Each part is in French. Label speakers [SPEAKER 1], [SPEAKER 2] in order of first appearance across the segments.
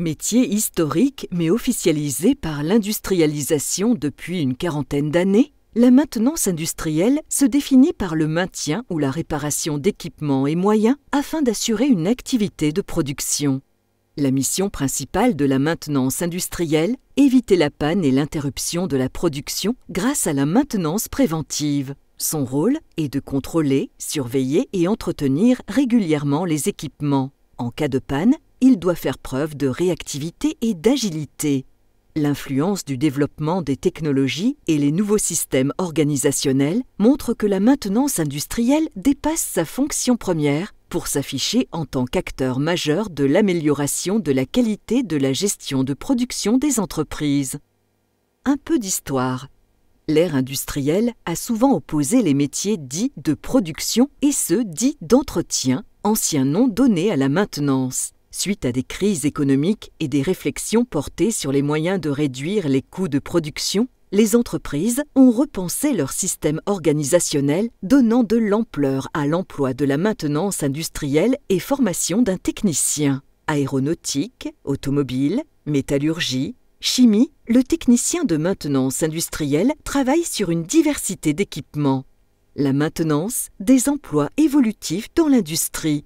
[SPEAKER 1] Métier historique mais officialisé par l'industrialisation depuis une quarantaine d'années, la maintenance industrielle se définit par le maintien ou la réparation d'équipements et moyens afin d'assurer une activité de production. La mission principale de la maintenance industrielle, éviter la panne et l'interruption de la production grâce à la maintenance préventive. Son rôle est de contrôler, surveiller et entretenir régulièrement les équipements. En cas de panne, il doit faire preuve de réactivité et d'agilité. L'influence du développement des technologies et les nouveaux systèmes organisationnels montrent que la maintenance industrielle dépasse sa fonction première pour s'afficher en tant qu'acteur majeur de l'amélioration de la qualité de la gestion de production des entreprises. Un peu d'histoire. L'ère industrielle a souvent opposé les métiers dits de production et ceux dits d'entretien, anciens noms donnés à la maintenance. Suite à des crises économiques et des réflexions portées sur les moyens de réduire les coûts de production, les entreprises ont repensé leur système organisationnel, donnant de l'ampleur à l'emploi de la maintenance industrielle et formation d'un technicien. Aéronautique, automobile, métallurgie, chimie, le technicien de maintenance industrielle travaille sur une diversité d'équipements. La maintenance, des emplois évolutifs dans l'industrie.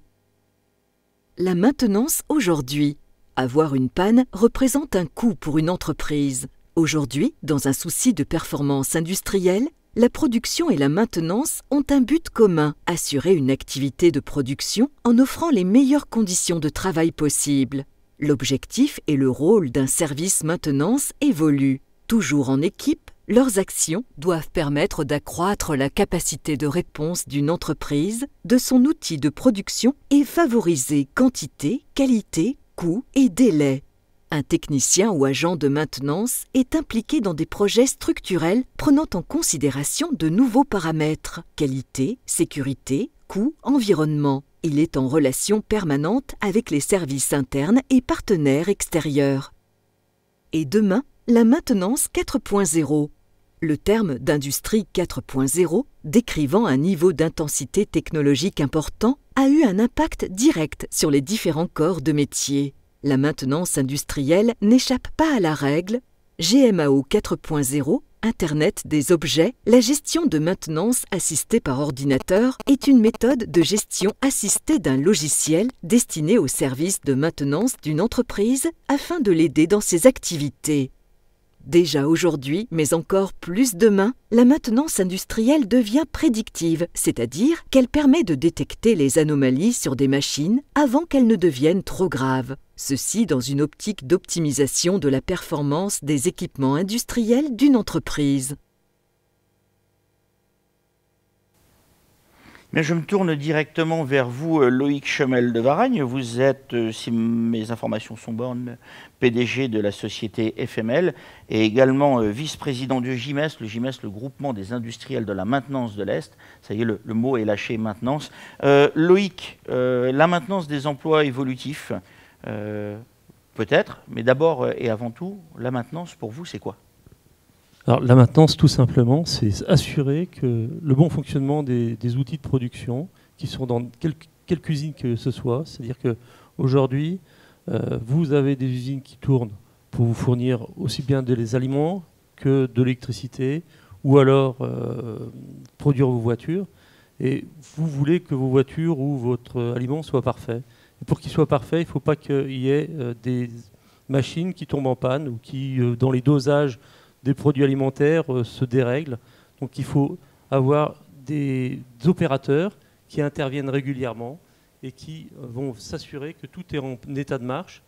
[SPEAKER 1] La maintenance aujourd'hui. Avoir une panne représente un coût pour une entreprise. Aujourd'hui, dans un souci de performance industrielle, la production et la maintenance ont un but commun, assurer une activité de production en offrant les meilleures conditions de travail possibles. L'objectif et le rôle d'un service maintenance évoluent. Toujours en équipe, leurs actions doivent permettre d'accroître la capacité de réponse d'une entreprise, de son outil de production et favoriser quantité, qualité, coût et délai. Un technicien ou agent de maintenance est impliqué dans des projets structurels prenant en considération de nouveaux paramètres, qualité, sécurité, coût, environnement. Il est en relation permanente avec les services internes et partenaires extérieurs. Et demain, la maintenance 4.0. Le terme d'industrie 4.0, décrivant un niveau d'intensité technologique important, a eu un impact direct sur les différents corps de métier. La maintenance industrielle n'échappe pas à la règle. GMAO 4.0, Internet des objets, la gestion de maintenance assistée par ordinateur est une méthode de gestion assistée d'un logiciel destiné au service de maintenance d'une entreprise afin de l'aider dans ses activités. Déjà aujourd'hui, mais encore plus demain, la maintenance industrielle devient prédictive, c'est-à-dire qu'elle permet de détecter les anomalies sur des machines avant qu'elles ne deviennent trop graves. Ceci dans une optique d'optimisation de la performance des équipements industriels d'une entreprise.
[SPEAKER 2] Mais je me tourne directement vers vous, Loïc Chemel de Varagne. Vous êtes, si mes informations sont bonnes, PDG de la société FML et également vice-président du GIMES, le groupement des industriels de la maintenance de l'Est. Ça y est, le mot est lâché, maintenance. Loïc, la maintenance des emplois évolutifs, peut-être, mais d'abord et avant tout, la maintenance pour vous, c'est quoi ?
[SPEAKER 3] Alors, la maintenance, tout simplement, c'est assurer que le bon fonctionnement des outils de production, qui sont dans quelle cuisine que ce soit, c'est-à-dire qu'aujourd'hui, vous avez des usines qui tournent pour vous fournir aussi bien des aliments que de l'électricité, ou alors produire vos voitures, et vous voulez que vos voitures ou votre aliment soient parfaits. Et pour qu'il soit parfait, il ne faut pas qu'il y ait des machines qui tombent en panne ou qui, dans les dosages des produits alimentaires, se dérèglent. Donc il faut avoir des opérateurs qui interviennent régulièrement et qui vont s'assurer que tout est en état de marche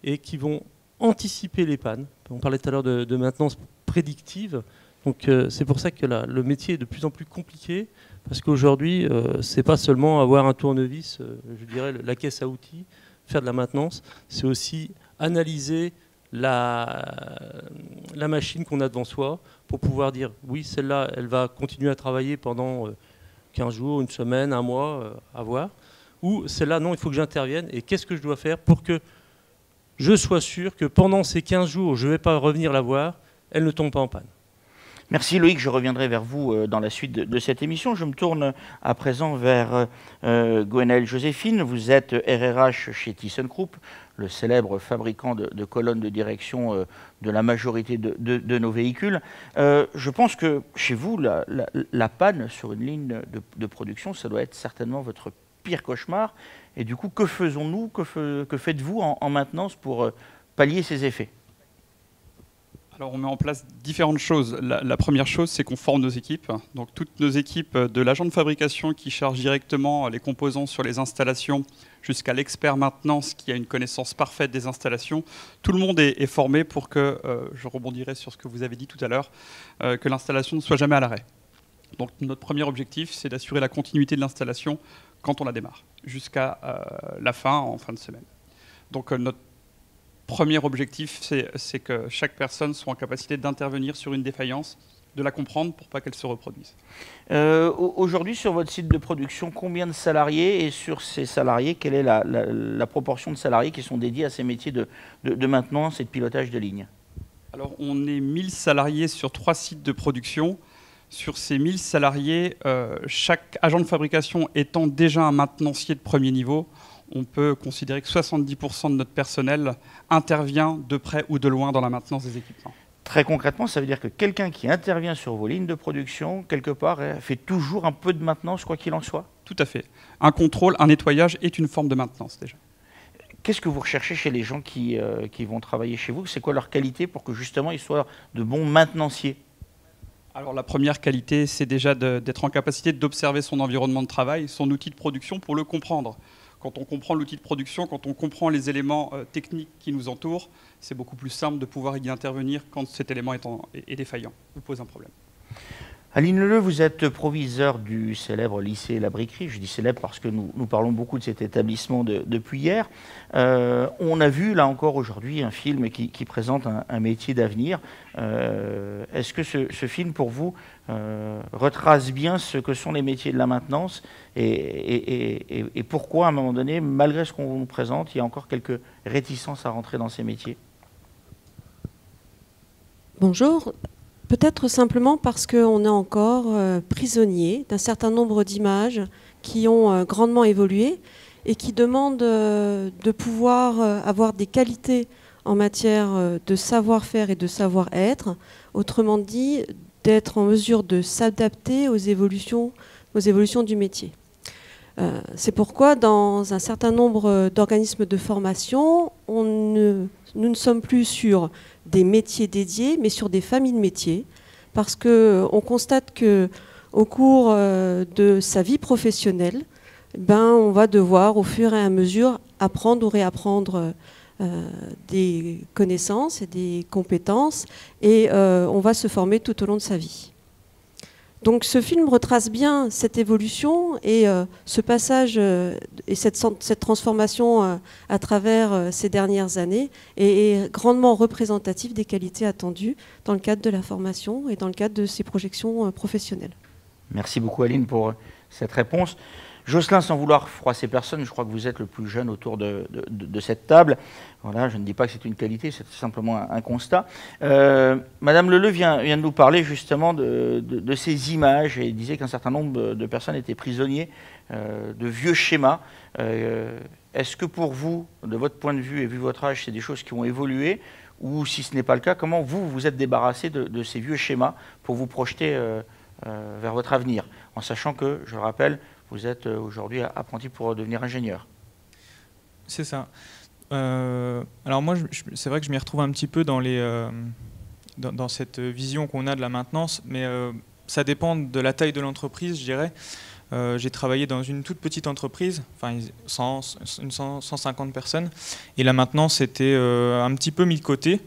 [SPEAKER 3] et qui vont anticiper les pannes. On parlait tout à l'heure de maintenance prédictive. Donc c'est pour ça que le métier est de plus en plus compliqué, parce qu'aujourd'hui, c'est pas seulement avoir un tournevis, je dirais la caisse à outils, faire de la maintenance, c'est aussi analyser la machine qu'on a devant soi pour pouvoir dire oui, celle-là, elle va continuer à travailler pendant 15 jours, une semaine, un mois, à voir. Ou celle-là, non, il faut que j'intervienne. Et qu'est-ce que je dois faire pour que je sois sûr que pendant ces 15 jours, je ne vais pas revenir la voir, elle ne tombe pas en panne.
[SPEAKER 2] Merci Loïc, je reviendrai vers vous dans la suite de cette émission. Je me tourne à présent vers Gwenaëlle Joséphine. Vous êtes RRH chez ThyssenKrupp. le célèbre fabricant de colonnes de direction de la majorité de nos véhicules. Je pense que chez vous, la panne sur une ligne de production, ça doit être certainement votre pire cauchemar. Et du coup, que faisons-nous, que faites-vous en maintenance pour pallier ces effets?
[SPEAKER 4] Alors on met en place différentes choses. La première chose, c'est qu'on forme nos équipes. Donc toutes nos équipes, de l'agent de fabrication qui charge directement les composants sur les installations jusqu'à l'expert maintenance qui a une connaissance parfaite des installations, tout le monde est formé pour que, je rebondirai sur ce que vous avez dit tout à l'heure, que l'installation ne soit jamais à l'arrêt. Donc notre premier objectif, c'est d'assurer la continuité de l'installation quand on la démarre, jusqu'à la fin, en fin de semaine. Donc notre premier objectif, c'est que chaque personne soit en capacité d'intervenir sur une défaillance, de la comprendre pour pas qu'elle se reproduise.
[SPEAKER 2] Aujourd'hui, sur votre site de production, combien de salariés? Et sur ces salariés, quelle est la proportion de salariés qui sont dédiés à ces métiers de maintenance et de pilotage de ligne?
[SPEAKER 4] Alors, on est 1000 salariés sur 3 sites de production. Sur ces 1000 salariés, chaque agent de fabrication étant déjà un maintenancier de premier niveau, on peut considérer que 70% de notre personnel intervient de près ou de loin dans la maintenance des équipements.
[SPEAKER 2] Très concrètement, ça veut dire que quelqu'un qui intervient sur vos lignes de production, quelque part, fait toujours un peu de maintenance, quoi qu'il en soit?
[SPEAKER 4] Tout à fait. Un contrôle, un nettoyage est une forme de maintenance déjà.
[SPEAKER 2] Qu'est-ce que vous recherchez chez les gens qui vont travailler chez vous? C'est quoi leur qualité pour que justement ils soient de bons maintenanciers?
[SPEAKER 4] Alors la première qualité, c'est déjà d'être en capacité d'observer son environnement de travail, son outil de production pour le comprendre. Quand on comprend l'outil de production, quand on comprend les éléments techniques qui nous entourent, c'est beaucoup plus simple de pouvoir y intervenir quand cet élément est défaillant ou pose un problème.
[SPEAKER 2] Aline Leleu, vous êtes proviseur du célèbre lycée La Briquerie. Je dis célèbre parce que nous parlons beaucoup de cet établissement depuis hier. On a vu, là encore aujourd'hui, un film qui présente un métier d'avenir. Est-ce que ce film, pour vous, retrace bien ce que sont les métiers de la maintenance et pourquoi, à un moment donné, malgré ce qu'on nous présente, il y a encore quelques réticences à rentrer dans ces métiers?
[SPEAKER 5] Bonjour. Peut-être simplement parce qu'on est encore prisonnier d'un certain nombre d'images qui ont grandement évolué et qui demandent de pouvoir avoir des qualités en matière de savoir-faire et de savoir-être. Autrement dit, d'être en mesure de s'adapter aux évolutions du métier. C'est pourquoi dans un certain nombre d'organismes de formation, nous ne sommes plus sur des métiers dédiés, mais sur des familles de métiers, parce qu'on constate qu'au cours de sa vie professionnelle, on va devoir au fur et à mesure apprendre ou réapprendre des connaissances et des compétences, et on va se former tout au long de sa vie. Donc ce film retrace bien cette évolution et ce passage et cette transformation à travers ces dernières années est grandement représentatif des qualités attendues dans le cadre de la formation et dans le cadre de ces projections professionnelles.
[SPEAKER 2] Merci beaucoup Aline pour cette réponse. Jocelyn, sans vouloir froisser personne, je crois que vous êtes le plus jeune autour de cette table. Voilà, je ne dis pas que c'est une qualité, c'est simplement un constat. Madame Leleu vient de nous parler justement de ces images et disait qu'un certain nombre de personnes étaient prisonniers de vieux schémas. Est-ce que pour vous, de votre point de vue et vu votre âge, c'est des choses qui ont évolué? Ou si ce n'est pas le cas, comment vous vous êtes débarrassé de ces vieux schémas pour vous projeter vers votre avenir? En sachant que, je le rappelle, vous êtes aujourd'hui apprenti pour devenir ingénieur.
[SPEAKER 6] C'est ça. Alors moi, c'est vrai que je m'y retrouve un petit peu dans cette vision qu'on a de la maintenance, mais ça dépend de la taille de l'entreprise, je dirais. J'ai travaillé dans une toute petite entreprise, enfin 150 personnes, et la maintenance était un petit peu mis de côté.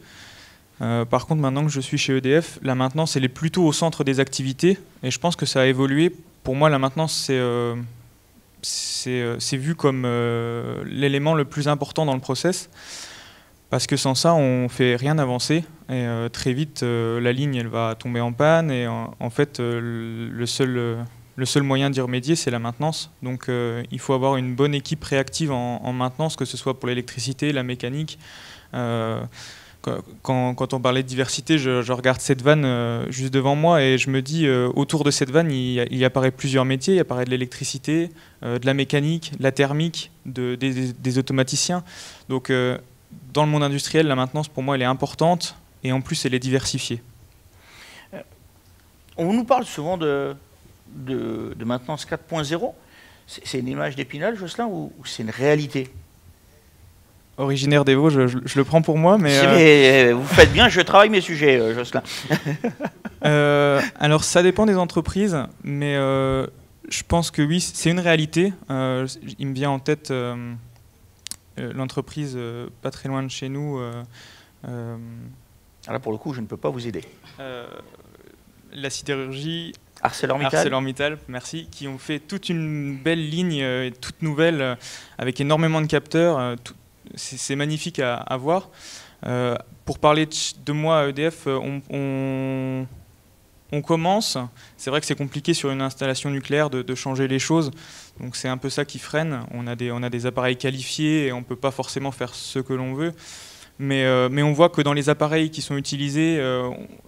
[SPEAKER 6] Par contre, maintenant que je suis chez EDF, la maintenance, elle est plutôt au centre des activités, et je pense que ça a évolué. Pour moi, la maintenance, c'est vu comme l'élément le plus important dans le process, parce que sans ça, on ne fait rien avancer. Et très vite, la ligne, elle va tomber en panne. Et en fait, le seul moyen d'y remédier, c'est la maintenance. Donc, il faut avoir une bonne équipe réactive en maintenance, que ce soit pour l'électricité, la mécanique. quand on parlait de diversité, je regarde cette vanne juste devant moi et je me dis, autour de cette vanne, il apparaît plusieurs métiers. Il apparaît de l'électricité, de la mécanique, de la thermique, des automaticiens. Donc, dans le monde industriel, la maintenance, pour moi, elle est importante et en plus, elle est diversifiée.
[SPEAKER 2] On nous parle souvent de maintenance 4.0. C'est une image d'Épinal, Jocelyn, ou c'est une réalité?
[SPEAKER 6] Originaire des Vosges, je le prends pour moi, mais...
[SPEAKER 2] Mais vous faites bien, je travaille mes sujets, Jocelyn.
[SPEAKER 6] Alors, ça dépend des entreprises, mais je pense que oui, c'est une réalité. Il me vient en tête l'entreprise pas très loin de chez nous.
[SPEAKER 2] Là, pour le coup, je ne peux pas vous aider.
[SPEAKER 6] La sidérurgie...
[SPEAKER 2] ArcelorMittal,
[SPEAKER 6] merci, qui ont fait toute une belle ligne, toute nouvelle, avec énormément de capteurs. C'est magnifique à voir. Pour parler de moi à EDF, on commence. C'est vrai que c'est compliqué sur une installation nucléaire de changer les choses. Donc c'est un peu ça qui freine. On a des appareils qualifiés et on ne peut pas forcément faire ce que l'on veut. Mais on voit que dans les appareils qui sont utilisés,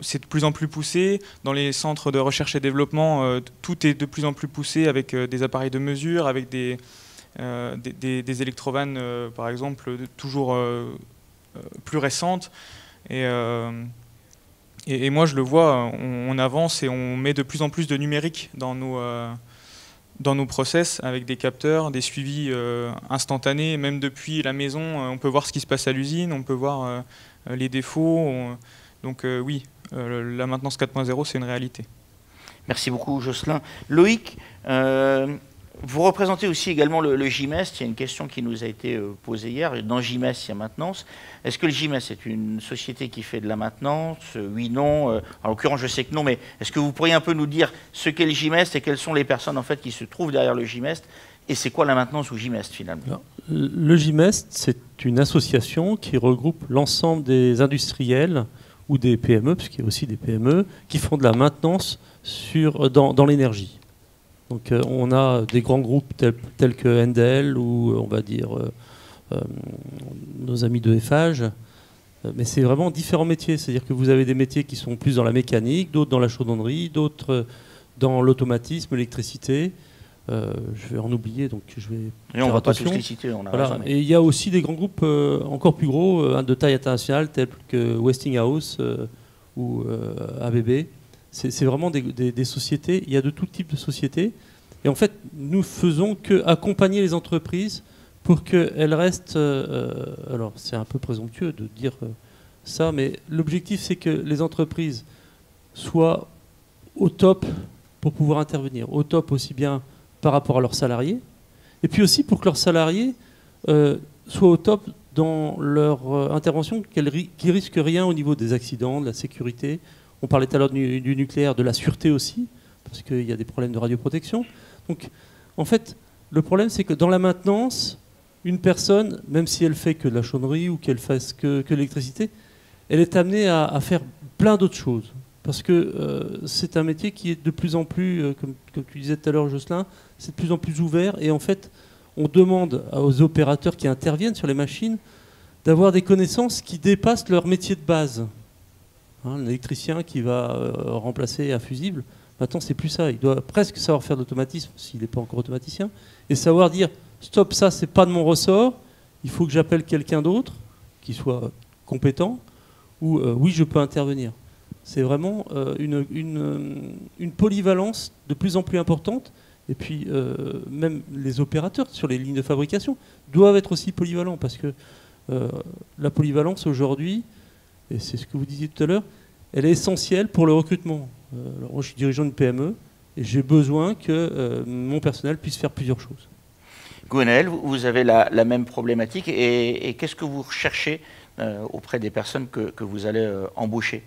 [SPEAKER 6] c'est de plus en plus poussé. Dans les centres de recherche et développement, tout est de plus en plus poussé avec des appareils de mesure, avec des électrovannes, par exemple, toujours plus récentes. Et moi, je le vois, on avance et on met de plus en plus de numérique dans nos process, avec des capteurs, des suivis instantanés. Même depuis la maison, on peut voir ce qui se passe à l'usine, on peut voir les défauts. Donc oui, la maintenance 4.0, c'est une réalité.
[SPEAKER 2] Merci beaucoup, Jocelyn. Loïc, vous représentez aussi également le GIMEST. Il y a une question qui nous a été posée hier. Dans GIMEST, il y a maintenance. Est-ce que le GIMEST est une société qui fait de la maintenance? Oui, non. En l'occurrence, je sais que non, mais est-ce que vous pourriez un peu nous dire ce qu'est le GIMEST et quelles sont les personnes en fait qui se trouvent derrière le GIMEST? Et c'est quoi la maintenance au GIMEST finalement?
[SPEAKER 3] Alors, le GIMEST, c'est une association qui regroupe l'ensemble des industriels ou des PME, parce qu'il y a aussi des PME, qui font de la maintenance dans l'énergie. Donc on a des grands groupes tels que Endel ou on va dire nos amis de Eiffage, mais c'est vraiment différents métiers. C'est-à-dire que vous avez des métiers qui sont plus dans la mécanique, d'autres dans la chaudronnerie, d'autres dans l'automatisme, l'électricité. Je vais en oublier, donc je vais
[SPEAKER 2] faire attention. Pas tous les citer, on a
[SPEAKER 3] voilà. Et il y a aussi des grands groupes encore plus gros, de taille internationale, tels que Westinghouse ou ABB. C'est vraiment des sociétés, il y a de tout type de sociétés. Et en fait, nous faisons qu'accompagner les entreprises pour qu'elles restent... alors, c'est un peu présomptueux de dire ça, mais l'objectif, c'est que les entreprises soient au top pour pouvoir intervenir. Au top aussi bien par rapport à leurs salariés, et puis aussi pour que leurs salariés soient au top dans leur intervention, qu'ils ne risquent rien au niveau des accidents, de la sécurité. On parlait tout à l'heure du nucléaire, de la sûreté aussi, parce qu'il y a des problèmes de radioprotection. Donc, en fait, le problème, c'est que dans la maintenance, une personne, même si elle fait que de la chaudronnerie ou qu'elle fasse que l'électricité, elle est amenée à faire plein d'autres choses. Parce que c'est un métier qui est de plus en plus, comme tu disais tout à l'heure, Jocelyn, c'est de plus en plus ouvert. Et en fait, on demande aux opérateurs qui interviennent sur les machines d'avoir des connaissances qui dépassent leur métier de base. Un électricien qui va remplacer un fusible, maintenant c'est plus ça. Il doit presque savoir faire de l'automatisme s'il n'est pas encore automaticien, et savoir dire stop, ça c'est pas de mon ressort, il faut que j'appelle quelqu'un d'autre qui soit compétent, ou oui je peux intervenir. C'est vraiment une polyvalence de plus en plus importante, et puis même les opérateurs sur les lignes de fabrication doivent être aussi polyvalents, parce que la polyvalence aujourd'hui, et c'est ce que vous disiez tout à l'heure, elle est essentielle pour le recrutement. Alors moi, je suis dirigeant d'une PME et j'ai besoin que mon personnel puisse faire plusieurs choses.
[SPEAKER 2] Gwenaël, vous avez la même problématique et qu'est-ce que vous recherchez auprès des personnes que vous allez embaucher?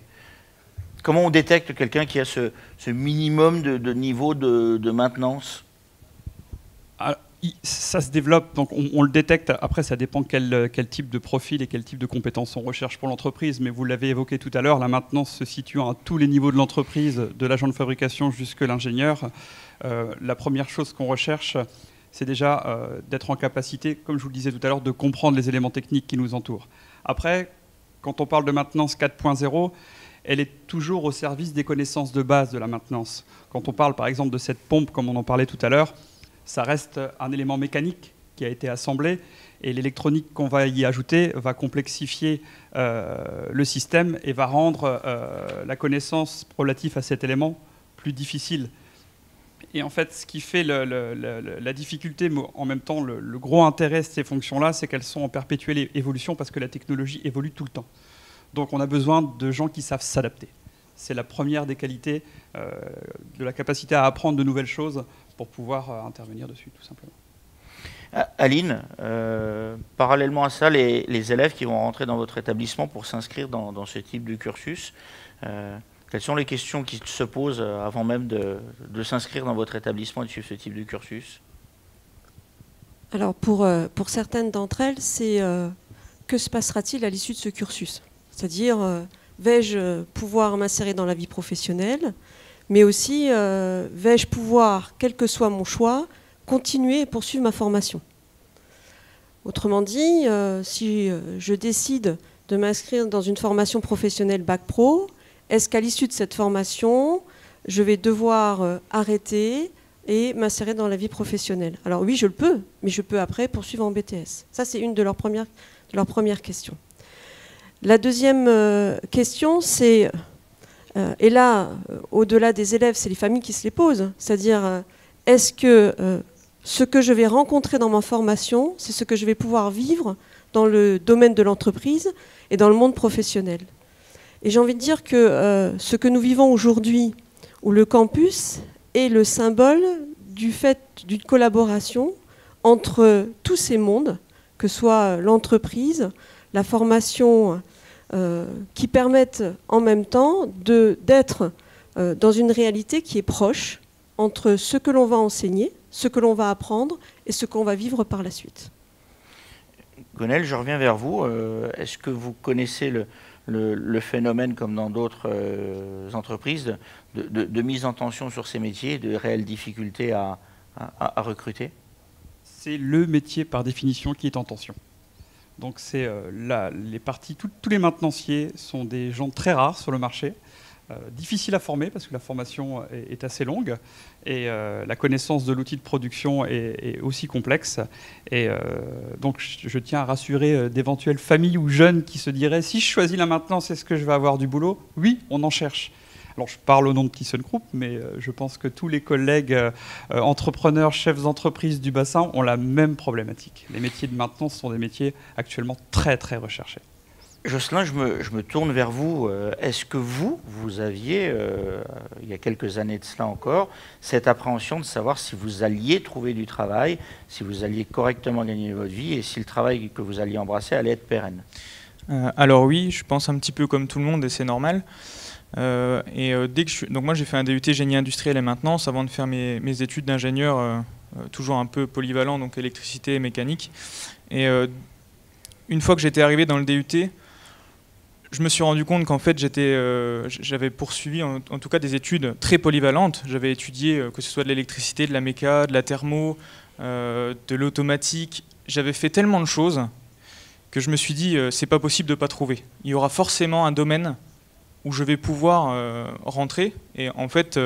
[SPEAKER 2] Comment on détecte quelqu'un qui a ce minimum de niveau de maintenance?
[SPEAKER 4] Ça se développe, donc on le détecte. Après, ça dépend quel type de profil et quel type de compétences on recherche pour l'entreprise. Mais vous l'avez évoqué tout à l'heure, la maintenance se situe à tous les niveaux de l'entreprise, de l'agent de fabrication jusqu'à l'ingénieur. La première chose qu'on recherche, c'est déjà d'être en capacité, comme je vous le disais tout à l'heure, de comprendre les éléments techniques qui nous entourent. Après, quand on parle de maintenance 4.0, elle est toujours au service des connaissances de base de la maintenance. Quand on parle par exemple de cette pompe, comme on en parlait tout à l'heure, ça reste un élément mécanique qui a été assemblé, et l'électronique qu'on va y ajouter va complexifier le système et va rendre la connaissance relative à cet élément plus difficile. Et en fait, ce qui fait la difficulté, mais en même temps le gros intérêt de ces fonctions-là, c'est qu'elles sont en perpétuelle évolution parce que la technologie évolue tout le temps. Donc on a besoin de gens qui savent s'adapter. C'est la première des qualités de la capacité à apprendre de nouvelles choses pour pouvoir intervenir dessus, tout simplement.
[SPEAKER 2] Aline, parallèlement à ça, les élèves qui vont rentrer dans votre établissement pour s'inscrire dans ce type de cursus, quelles sont les questions qui se posent avant même de s'inscrire dans votre établissement et de suivre ce type de cursus?
[SPEAKER 5] Alors pour certaines d'entre elles, c'est que se passera-t-il à l'issue de ce cursus? C'est-à-dire, vais-je pouvoir m'insérer dans la vie professionnelle, mais aussi vais-je pouvoir, quel que soit mon choix, continuer et poursuivre ma formation. Autrement dit, si je décide de m'inscrire dans une formation professionnelle Bac Pro, est-ce qu'à l'issue de cette formation, je vais devoir arrêter et m'insérer dans la vie professionnelle? Alors oui, je le peux, mais je peux après poursuivre en BTS. Ça, c'est une de leurs premières questions. La deuxième question, c'est, et là, au-delà des élèves, c'est les familles qui se les posent, c'est-à-dire, est-ce que ce que je vais rencontrer dans ma formation, c'est ce que je vais pouvoir vivre dans le domaine de l'entreprise et dans le monde professionnel? Et j'ai envie de dire que ce que nous vivons aujourd'hui, où le campus est le symbole du fait d'une collaboration entre tous ces mondes, que soit l'entreprise, la formation, qui permettent en même temps d'être dans une réalité qui est proche entre ce que l'on va enseigner, ce que l'on va apprendre et ce qu'on va vivre par la suite.
[SPEAKER 2] Gonel, je reviens vers vous. Est-ce que vous connaissez le phénomène, comme dans d'autres entreprises, de mise en tension sur ces métiers, de réelles difficultés à recruter?
[SPEAKER 4] C'est le métier par définition qui est en tension. Donc c'est tous les maintenanciers sont des gens très rares sur le marché, difficiles à former parce que la formation est assez longue et la connaissance de l'outil de production est aussi complexe. Et donc je tiens à rassurer d'éventuelles familles ou jeunes qui se diraient si je choisis la maintenance, est-ce que je vais avoir du boulot? Oui, on en cherche. Alors je parle au nom de ThyssenKrupp, mais je pense que tous les collègues entrepreneurs, chefs d'entreprise du bassin ont la même problématique. Les métiers de maintenance sont des métiers actuellement très très recherchés.
[SPEAKER 2] Jocelyn, je me tourne vers vous. Est-ce que vous aviez, il y a quelques années de cela encore, cette appréhension de savoir si vous alliez trouver du travail, si vous alliez correctement gagner votre vie et si le travail que vous alliez embrasser allait être pérenne?
[SPEAKER 6] Alors oui, je pense un petit peu comme tout le monde et c'est normal. Donc moi j'ai fait un DUT génie industriel et maintenance avant de faire mes études d'ingénieur, toujours un peu polyvalent, donc électricité et mécanique. Et une fois que j'étais arrivé dans le DUT, je me suis rendu compte qu'en fait j'avais poursuivi en tout cas des études très polyvalentes. J'avais étudié que ce soit de l'électricité, de la méca, de la thermo, de l'automatique. J'avais fait tellement de choses que je me suis dit c'est pas possible de pas trouver. Il y aura forcément un domaine où je vais pouvoir rentrer. Et en fait,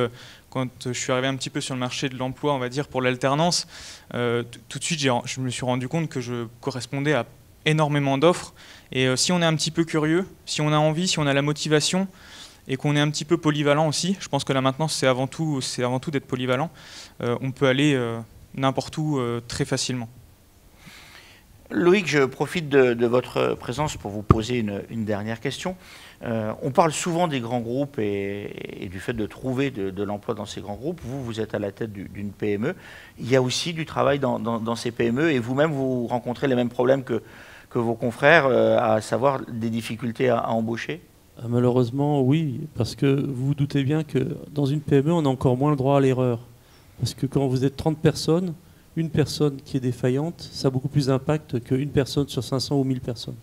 [SPEAKER 6] quand je suis arrivé un petit peu sur le marché de l'emploi, on va dire, pour l'alternance, tout de suite, je me suis rendu compte que je correspondais à énormément d'offres. Et si on est un petit peu curieux, si on a envie, si on a la motivation, et qu'on est un petit peu polyvalent aussi, je pense que la maintenance, c'est avant tout d'être polyvalent, on peut aller n'importe où très facilement.
[SPEAKER 2] Loïc, je profite de votre présence pour vous poser une dernière question. On parle souvent des grands groupes et du fait de trouver de l'emploi dans ces grands groupes. Vous êtes à la tête d'une PME. Il y a aussi du travail dans ces PME et vous-même, vous rencontrez les mêmes problèmes que vos confrères, à savoir des difficultés à embaucher?
[SPEAKER 3] Malheureusement, oui, parce que vous vous doutez bien que dans une PME, on a encore moins le droit à l'erreur. Parce que quand vous êtes 30 personnes, une personne qui est défaillante, ça a beaucoup plus d'impact qu'une personne sur 500 ou 1000 personnes.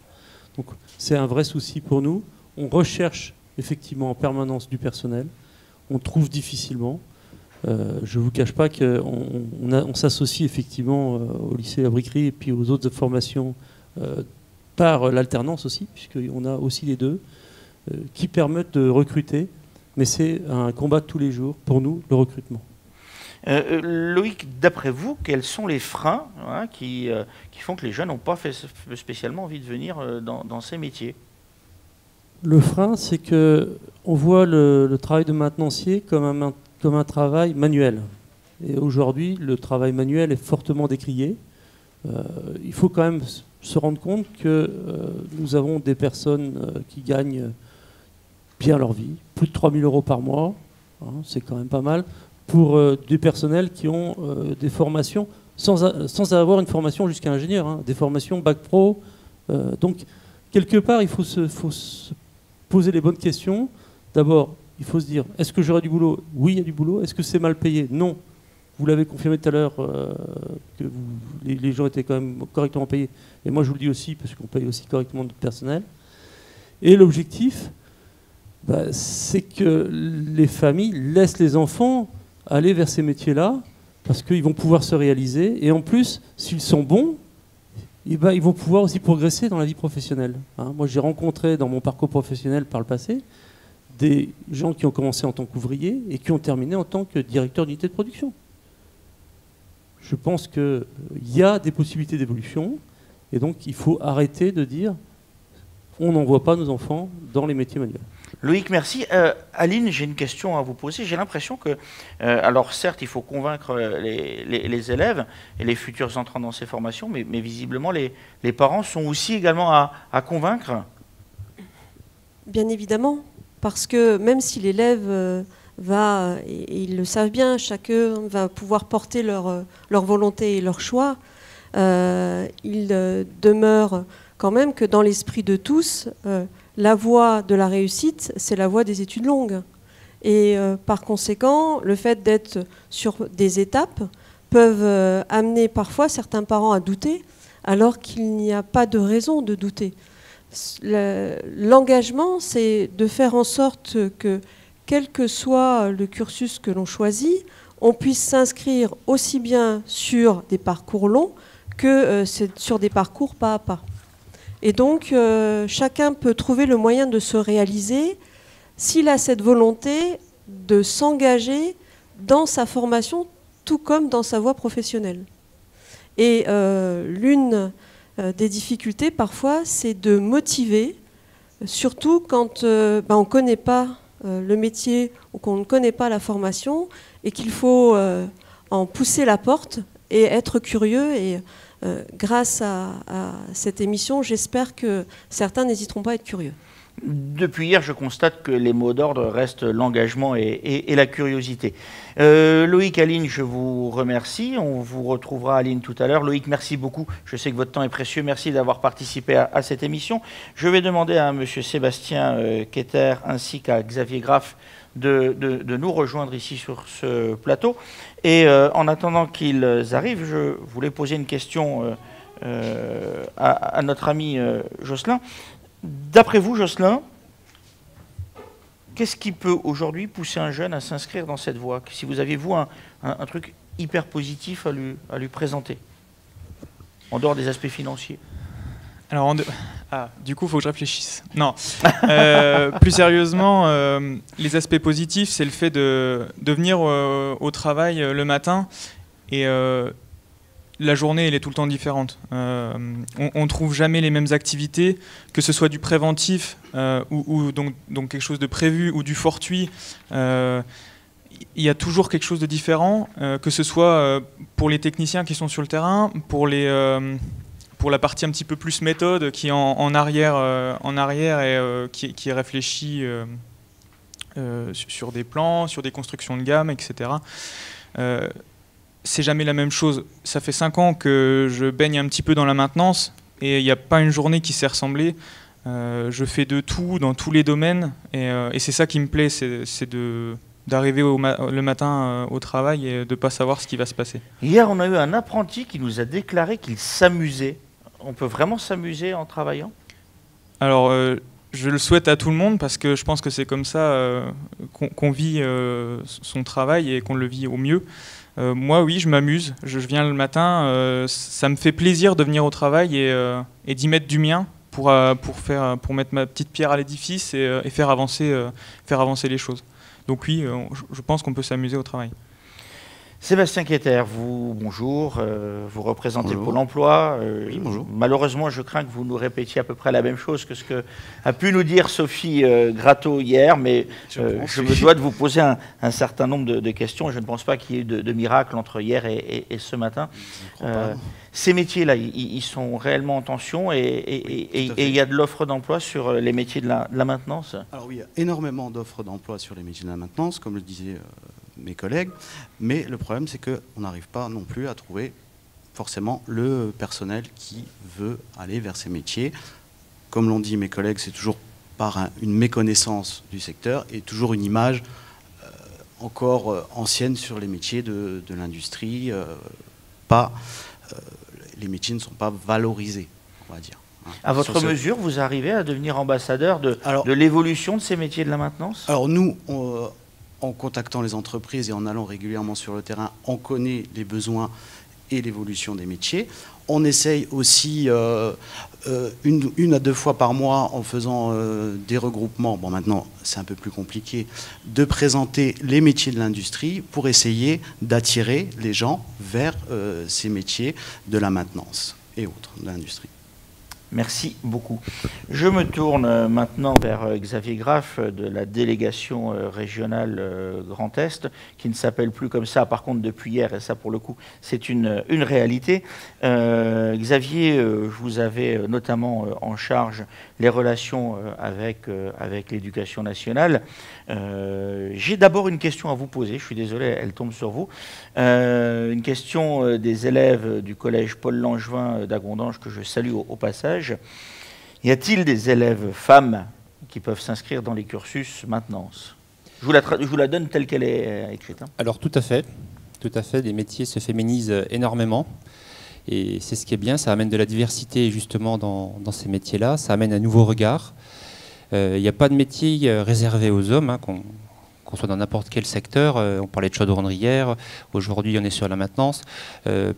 [SPEAKER 3] Donc c'est un vrai souci pour nous. On recherche effectivement en permanence du personnel. On trouve difficilement. Je ne vous cache pas qu'on s'associe effectivement au lycée La Briquerie et puis aux autres formations par l'alternance aussi, puisqu'on a aussi les deux, qui permettent de recruter. Mais c'est un combat de tous les jours pour nous, le recrutement.
[SPEAKER 2] Loïc, d'après vous, quels sont les freins qui font que les jeunes n'ont pas spécialement envie de venir dans ces métiers?
[SPEAKER 3] Le frein, c'est qu'on voit le travail de maintenancier comme un travail manuel. Et aujourd'hui, le travail manuel est fortement décrié. Il faut quand même se rendre compte que nous avons des personnes qui gagnent bien leur vie, plus de 3 000 € par mois, c'est quand même pas mal, pour du personnel qui ont des formations, sans avoir une formation jusqu'à ingénieur, des formations bac pro. Donc, quelque part, il faut se poser les bonnes questions. D'abord, il faut se dire, est-ce que j'aurai du boulot? Oui, il y a du boulot. Est-ce que c'est mal payé? Non. Vous l'avez confirmé tout à l'heure, que les gens étaient quand même correctement payés. Et moi, je vous le dis aussi, parce qu'on paye aussi correctement notre personnel. Et l'objectif, c'est que les familles laissent les enfants aller vers ces métiers-là, parce qu'ils vont pouvoir se réaliser. Et en plus, s'ils sont bons, ils vont pouvoir aussi progresser dans la vie professionnelle. Moi, j'ai rencontré dans mon parcours professionnel par le passé des gens qui ont commencé en tant qu'ouvriers et qui ont terminé en tant que directeur d'unité de production. Je pense qu'il y a des possibilités d'évolution, et donc il faut arrêter de dire on n'envoie pas nos enfants dans les métiers manuels.
[SPEAKER 2] Loïc, merci. Aline, j'ai une question à vous poser. J'ai l'impression que, alors certes, il faut convaincre les élèves et les futurs entrants dans ces formations, mais visiblement, les parents sont aussi également à convaincre.
[SPEAKER 5] Bien évidemment, parce que même si l'élève va, et ils le savent bien, chacun va pouvoir porter leur volonté et leur choix, il demeure quand même que dans l'esprit de tous, la voie de la réussite, c'est la voie des études longues. Et par conséquent, le fait d'être sur des étapes peuvent amener parfois certains parents à douter, alors qu'il n'y a pas de raison de douter. L'engagement, c'est de faire en sorte que, quel que soit le cursus que l'on choisit, on puisse s'inscrire aussi bien sur des parcours longs que sur des parcours pas à pas. Et donc, chacun peut trouver le moyen de se réaliser s'il a cette volonté de s'engager dans sa formation, tout comme dans sa voie professionnelle. Et l'une des difficultés, parfois, c'est de motiver, surtout quand on ne connaît pas le métier ou qu'on ne connaît pas la formation, et qu'il faut en pousser la porte et être curieux. Et grâce à cette émission, j'espère que certains n'hésiteront pas à être curieux.
[SPEAKER 2] Depuis hier, je constate que les mots d'ordre restent l'engagement et la curiosité. Loïc, Aline, je vous remercie. On vous retrouvera, Aline, tout à l'heure. Loïc, merci beaucoup. Je sais que votre temps est précieux. Merci d'avoir participé à cette émission. Je vais demander à M. Sébastien Queter ainsi qu'à Xavier Graff de nous rejoindre ici sur ce plateau. Et en attendant qu'ils arrivent, je voulais poser une question à notre ami Jocelyn. D'après vous, Jocelyn, qu'est-ce qui peut aujourd'hui pousser un jeune à s'inscrire dans cette voie? Si vous aviez, vous, un truc hyper positif à lui présenter, en dehors des aspects financiers.
[SPEAKER 6] Alors, du coup, il faut que je réfléchisse. Non. Plus sérieusement, les aspects positifs, c'est le fait de venir au travail le matin et la journée, elle est tout le temps différente. On ne trouve jamais les mêmes activités, que ce soit du préventif ou donc quelque chose de prévu ou du fortuit. Il y a toujours quelque chose de différent, que ce soit pour les techniciens qui sont sur le terrain, pour la partie un petit peu plus méthode qui est en arrière et qui est réfléchie sur des plans, sur des constructions de gamme, etc. C'est jamais la même chose. Ça fait 5 ans que je baigne un petit peu dans la maintenance et il n'y a pas une journée qui s'est ressemblée. Je fais de tout dans tous les domaines et c'est ça qui me plaît, c'est d'arriver le matin au travail et de ne pas savoir ce qui va se passer.
[SPEAKER 2] Hier, on a eu un apprenti qui nous a déclaré qu'il s'amusait. On peut vraiment s'amuser en travaillant?
[SPEAKER 6] Alors, je le souhaite à tout le monde parce que je pense que c'est comme ça qu'on vit son travail et qu'on le vit au mieux. Moi, oui, je m'amuse. Je viens le matin. Ça me fait plaisir de venir au travail et d'y mettre du mien. pour mettre ma petite pierre à l'édifice et faire avancer les choses. Donc oui, je pense qu'on peut s'amuser au travail.
[SPEAKER 2] Sébastien Quéter, vous, bonjour, vous représentez
[SPEAKER 7] Bonjour.
[SPEAKER 2] Pôle emploi.
[SPEAKER 7] Oui, bonjour.
[SPEAKER 2] Malheureusement, je crains que vous nous répétiez à peu près la même chose que ce que a pu nous dire Sophie Gratteau hier, mais je me dois de vous poser un certain nombre de questions. Je ne pense pas qu'il y ait eu de miracle entre hier et ce matin. Ces métiers-là, ils sont réellement en tension et il y a de l'offre d'emploi sur les métiers de la maintenance.
[SPEAKER 7] Alors oui, il y a énormément d'offres d'emploi sur les métiers de la maintenance, comme le disaient mes collègues, mais le problème c'est qu'on n'arrive pas non plus à trouver forcément le personnel qui veut aller vers ces métiers. Comme l'ont dit mes collègues, c'est toujours par une méconnaissance du secteur et toujours une image encore ancienne sur les métiers de l'industrie. Les métiers ne sont pas valorisés, on va dire.
[SPEAKER 2] À votre mesure, vous arrivez à devenir ambassadeur de l'évolution de ces métiers de la maintenance?
[SPEAKER 7] Alors nous, en contactant les entreprises et en allant régulièrement sur le terrain, on connaît les besoins et l'évolution des métiers. On essaye aussi une à deux fois par mois, en faisant des regroupements, bon maintenant c'est un peu plus compliqué, de présenter les métiers de l'industrie pour essayer d'attirer les gens vers ces métiers de la maintenance et autres de l'industrie.
[SPEAKER 2] Merci beaucoup. Je me tourne maintenant vers Xavier Graff de la délégation régionale Grand Est, qui ne s'appelle plus comme ça, par contre depuis hier, et ça pour le coup c'est une réalité. Xavier, vous avez notamment en charge les relations avec l'éducation nationale. J'ai d'abord une question à vous poser, je suis désolé, elle tombe sur vous. Une question des élèves du collège Paul Langevin d'Agondange que je salue au passage. Y a-t-il des élèves femmes qui peuvent s'inscrire dans les cursus maintenance? Je vous la donne telle qu'elle est écrite. Hein.
[SPEAKER 8] Alors tout à fait, les métiers se féminisent énormément. Et c'est ce qui est bien, ça amène de la diversité justement dans ces métiers-là, ça amène un nouveau regard. Il n'y a pas de métier réservé aux hommes, hein, qu'on soit dans n'importe quel secteur. On parlait de chaudronnière, aujourd'hui on est sur la maintenance.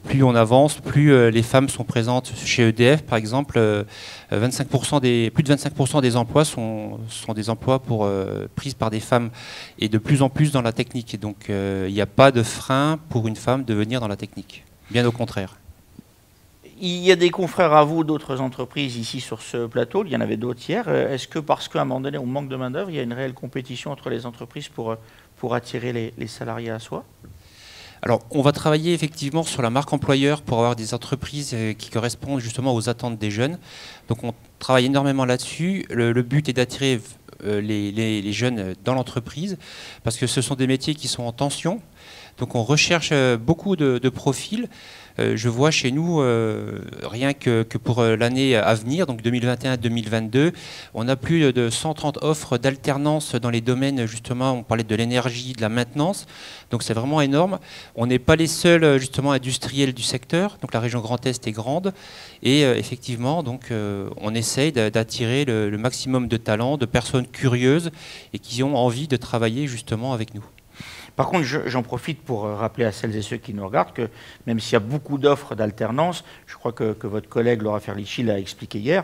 [SPEAKER 8] Plus on avance, plus les femmes sont présentes. Chez EDF par exemple, plus de 25% des emplois sont des emplois pris par des femmes, et de plus en plus dans la technique. Et donc il n'y a pas de frein pour une femme de venir dans la technique, bien au contraire.
[SPEAKER 2] Il y a des confrères à vous d'autres entreprises ici sur ce plateau, il y en avait d'autres hier. Est-ce que parce qu'à un moment donné on manque de main d'œuvre, il y a une réelle compétition entre les entreprises pour attirer les salariés à soi?
[SPEAKER 8] Alors on va travailler effectivement sur la marque employeur pour avoir des entreprises qui correspondent justement aux attentes des jeunes. Donc on travaille énormément là-dessus. Le but est d'attirer les jeunes dans l'entreprise parce que ce sont des métiers qui sont en tension. Donc on recherche beaucoup de profils. Je vois chez nous, rien que pour l'année à venir, donc 2021-2022, on a plus de 130 offres d'alternance dans les domaines, justement, on parlait de l'énergie, de la maintenance, donc c'est vraiment énorme. On n'est pas les seuls, justement, industriels du secteur, donc la région Grand Est est grande, et effectivement, donc, on essaye d'attirer le maximum de talents, de personnes curieuses et qui ont envie de travailler, justement, avec nous.
[SPEAKER 2] Par contre, j'en profite pour rappeler à celles et ceux qui nous regardent que même s'il y a beaucoup d'offres d'alternance, je crois que votre collègue Laura Ferlicci l'a expliqué hier,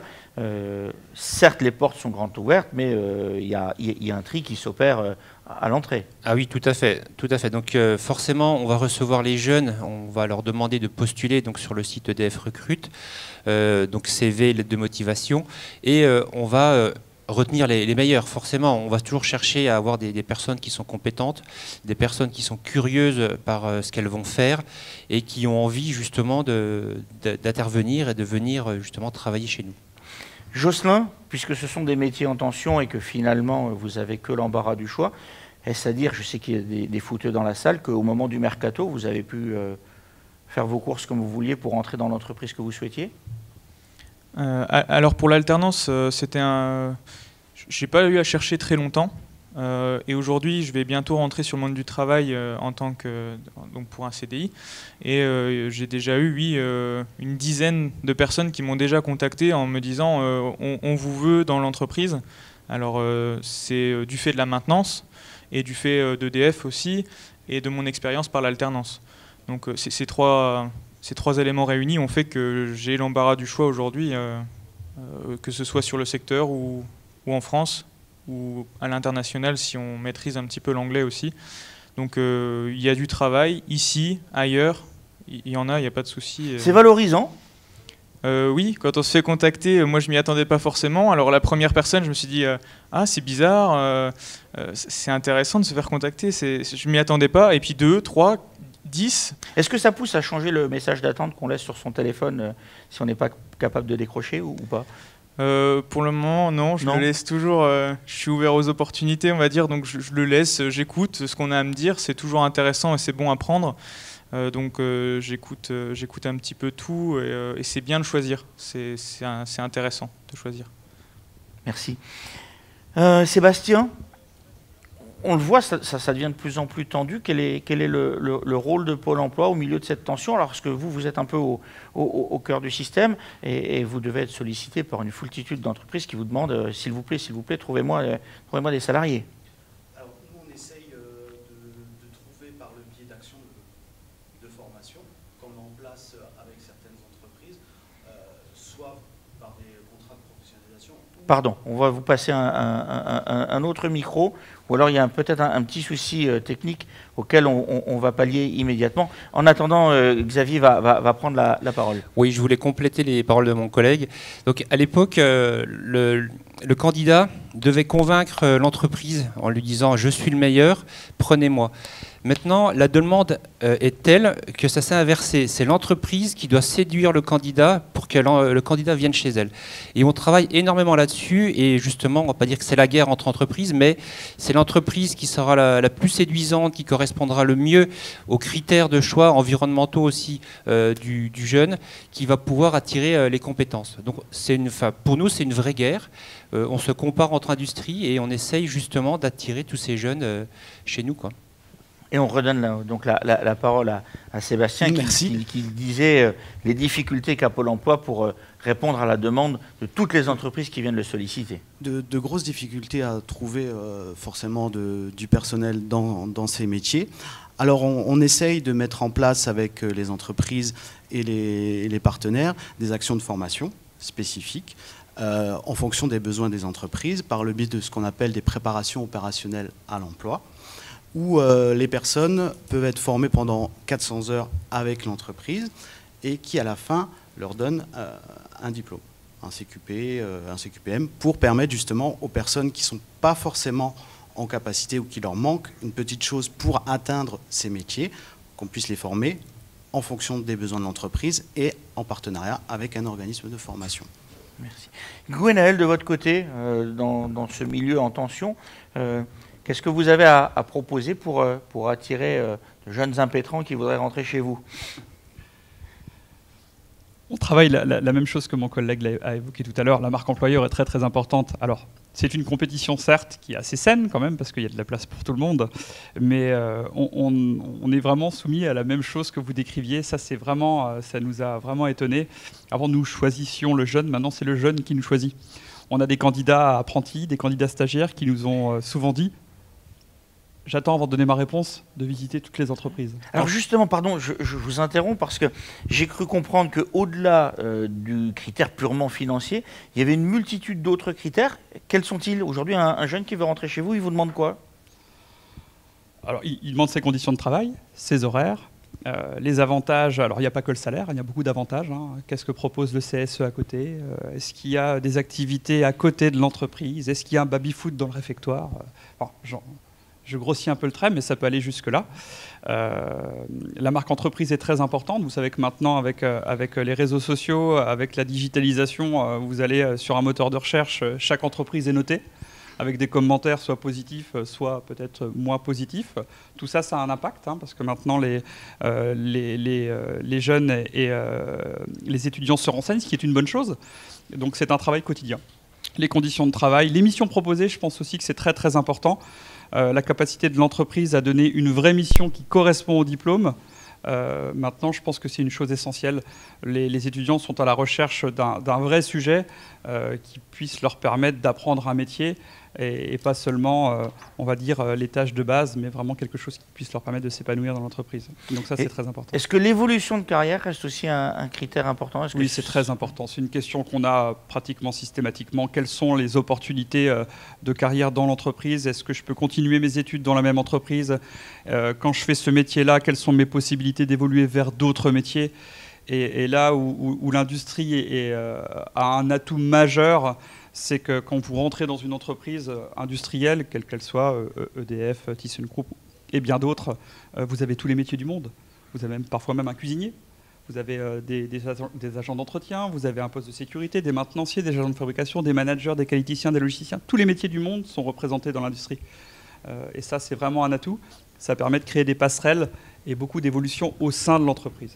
[SPEAKER 2] certes les portes sont grandes ouvertes, mais il y a un tri qui s'opère à l'entrée. Ah
[SPEAKER 8] oui, tout à fait. Donc forcément, on va recevoir les jeunes, on va leur demander de postuler donc, sur le site EDF Recrute, donc CV, lettre de motivation, et on va... retenir les meilleurs, forcément. On va toujours chercher à avoir des personnes qui sont compétentes, des personnes qui sont curieuses par ce qu'elles vont faire et qui ont envie justement d'intervenir et de venir justement travailler chez nous.
[SPEAKER 2] Jocelyn, puisque ce sont des métiers en tension et que finalement vous avez que l'embarras du choix, est-ce à dire, je sais qu'il y a des footeux dans la salle, qu'au moment du mercato, vous avez pu faire vos courses comme vous vouliez pour entrer dans l'entreprise que vous souhaitiez?
[SPEAKER 6] Alors pour l'alternance, j'ai pas eu à chercher très longtemps. Et aujourd'hui, je vais bientôt rentrer sur le monde du travail donc pour un CDI. Et j'ai déjà eu, une dizaine de personnes qui m'ont déjà contacté en me disant on vous veut dans l'entreprise. Alors c'est du fait de la maintenance et du fait d'EDF aussi et de mon expérience par l'alternance. Donc ces trois éléments réunis ont fait que j'ai l'embarras du choix aujourd'hui que ce soit sur le secteur ou en France, ou à l'international si on maîtrise un petit peu l'anglais aussi. Donc il y a du travail, ici, ailleurs, il y en a, il n'y a pas de souci.
[SPEAKER 2] C'est valorisant?
[SPEAKER 6] Oui, quand on se fait contacter, moi je m'y attendais pas forcément. Alors la première personne, je me suis dit ah c'est bizarre, c'est intéressant de se faire contacter, je m'y attendais pas. Et puis 2, 3, 10.
[SPEAKER 2] Est-ce que ça pousse à changer le message d'attente qu'on laisse sur son téléphone si on n'est pas capable de décrocher ou pas?
[SPEAKER 6] Pour le moment, non, je le laisse toujours. Je suis ouvert aux opportunités, on va dire, donc je le laisse, j'écoute ce qu'on a à me dire, c'est toujours intéressant et c'est bon à prendre. Donc j'écoute un petit peu tout et c'est bien de choisir. C'est intéressant de choisir.
[SPEAKER 2] Merci. Sébastien, on le voit, ça devient de plus en plus tendu. Quel est le rôle de Pôle emploi au milieu de cette tension? Alors, parce que vous êtes un peu au cœur du système et vous devez être sollicité par une foultitude d'entreprises qui vous demandent s'il vous plaît, trouvez-moi des salariés.
[SPEAKER 7] Alors, nous, on essaye de trouver par le biais d'actions de formation qu'on met en place avec certaines entreprises, soit par des contrats de professionnalisation.
[SPEAKER 2] Pardon, on va vous passer un autre micro, ou alors il y a peut-être un petit souci technique auquel on va pallier immédiatement. En attendant, Xavier va prendre la parole.
[SPEAKER 8] Oui, je voulais compléter les paroles de mon collègue. Donc, à l'époque, le candidat devait convaincre l'entreprise en lui disant « je suis le meilleur, prenez-moi ». Maintenant, la demande est telle que ça s'est inversé. C'est l'entreprise qui doit séduire le candidat pour que le candidat vienne chez elle. Et on travaille énormément là-dessus. Et justement, on ne va pas dire que c'est la guerre entre entreprises, mais c'est l'entreprise qui sera la plus séduisante, qui correspondra le mieux aux critères de choix environnementaux aussi du jeune, qui va pouvoir attirer les compétences. Donc, pour nous, c'est une vraie guerre. On se compare entre industries et on essaye justement d'attirer tous ces jeunes chez nous, quoi.
[SPEAKER 2] Et on redonne donc la parole à Sébastien qui disait les difficultés qu'a Pôle emploi pour répondre à la demande de toutes les entreprises qui viennent le solliciter.
[SPEAKER 7] De grosses difficultés à trouver forcément du personnel dans ces métiers. Alors on essaye de mettre en place avec les entreprises et les partenaires des actions de formation spécifiques en fonction des besoins des entreprises par le biais de ce qu'on appelle des préparations opérationnelles à l'emploi, où les personnes peuvent être formées pendant 400 heures avec l'entreprise et qui, à la fin, leur donne un diplôme, un CQP, un CQPM, pour permettre justement aux personnes qui ne sont pas forcément en capacité ou qui leur manque une petite chose pour atteindre ces métiers, qu'on puisse les former en fonction des besoins de l'entreprise et en partenariat avec un organisme de formation.
[SPEAKER 2] Merci. Gwenaël, de votre côté, dans ce milieu en tension, qu'est-ce que vous avez à proposer pour attirer de jeunes impétrants qui voudraient rentrer chez vous?
[SPEAKER 4] On travaille la même chose que mon collègue a évoqué tout à l'heure. La marque employeur est très très importante. Alors, c'est une compétition certes qui est assez saine quand même parce qu'il y a de la place pour tout le monde, mais on est vraiment soumis à la même chose que vous décriviez. Ça nous a vraiment étonnés. Avant, nous choisissions le jeune. Maintenant, c'est le jeune qui nous choisit. On a des candidats apprentis, des candidats stagiaires qui nous ont souvent dit: j'attends, avant de donner ma réponse, de visiter toutes les entreprises.
[SPEAKER 2] Alors justement, pardon, je vous interromps parce que j'ai cru comprendre qu'au-delà du critère purement financier, il y avait une multitude d'autres critères. Quels sont-ils? Aujourd'hui, un jeune qui veut rentrer chez vous, il vous demande quoi?
[SPEAKER 4] Alors, il demande ses conditions de travail, ses horaires, les avantages. Alors, il n'y a pas que le salaire, il y a beaucoup d'avantages. Qu'est-ce que propose le CSE à côté? Est-ce qu'il y a des activités à côté de l'entreprise? Est-ce qu'il y a un baby-foot dans le réfectoire? Je grossis un peu le trait, mais ça peut aller jusque-là. La marque entreprise est très importante. Vous savez que maintenant, avec les réseaux sociaux, avec la digitalisation, vous allez sur un moteur de recherche, chaque entreprise est notée, avec des commentaires soit positifs, soit peut-être moins positifs. Tout ça, ça a un impact, parce que maintenant, les jeunes et les étudiants se renseignent, ce qui est une bonne chose. Donc, c'est un travail quotidien. Les conditions de travail, les missions proposées, je pense aussi que c'est très, très important. La capacité de l'entreprise à donner une vraie mission qui correspond au diplôme. Maintenant, je pense que c'est une chose essentielle. Les étudiants sont à la recherche d'un vrai sujet qui puisse leur permettre d'apprendre un métier et pas seulement, on va dire, les tâches de base, mais vraiment quelque chose qui puisse leur permettre de s'épanouir dans l'entreprise. Donc ça, c'est très important.
[SPEAKER 2] Est-ce que l'évolution de carrière reste aussi un critère important?
[SPEAKER 4] Oui, c'est très important. C'est une question qu'on a pratiquement systématiquement. Quelles sont les opportunités de carrière dans l'entreprise? Est-ce que je peux continuer mes études dans la même entreprise? Quand je fais ce métier-là, quelles sont mes possibilités d'évoluer vers d'autres métiers? Et là où l'industrie a un atout majeur, c'est que quand vous rentrez dans une entreprise industrielle, quelle qu'elle soit, EDF, ThyssenKrupp et bien d'autres, vous avez tous les métiers du monde. Vous avez parfois même un cuisinier, vous avez des agents d'entretien, vous avez un poste de sécurité, des maintenanciers, des agents de fabrication, des managers, des qualiticiens, des logisticiens. Tous les métiers du monde sont représentés dans l'industrie. Et ça, c'est vraiment un atout. Ça permet de créer des passerelles et beaucoup d'évolution au sein de l'entreprise.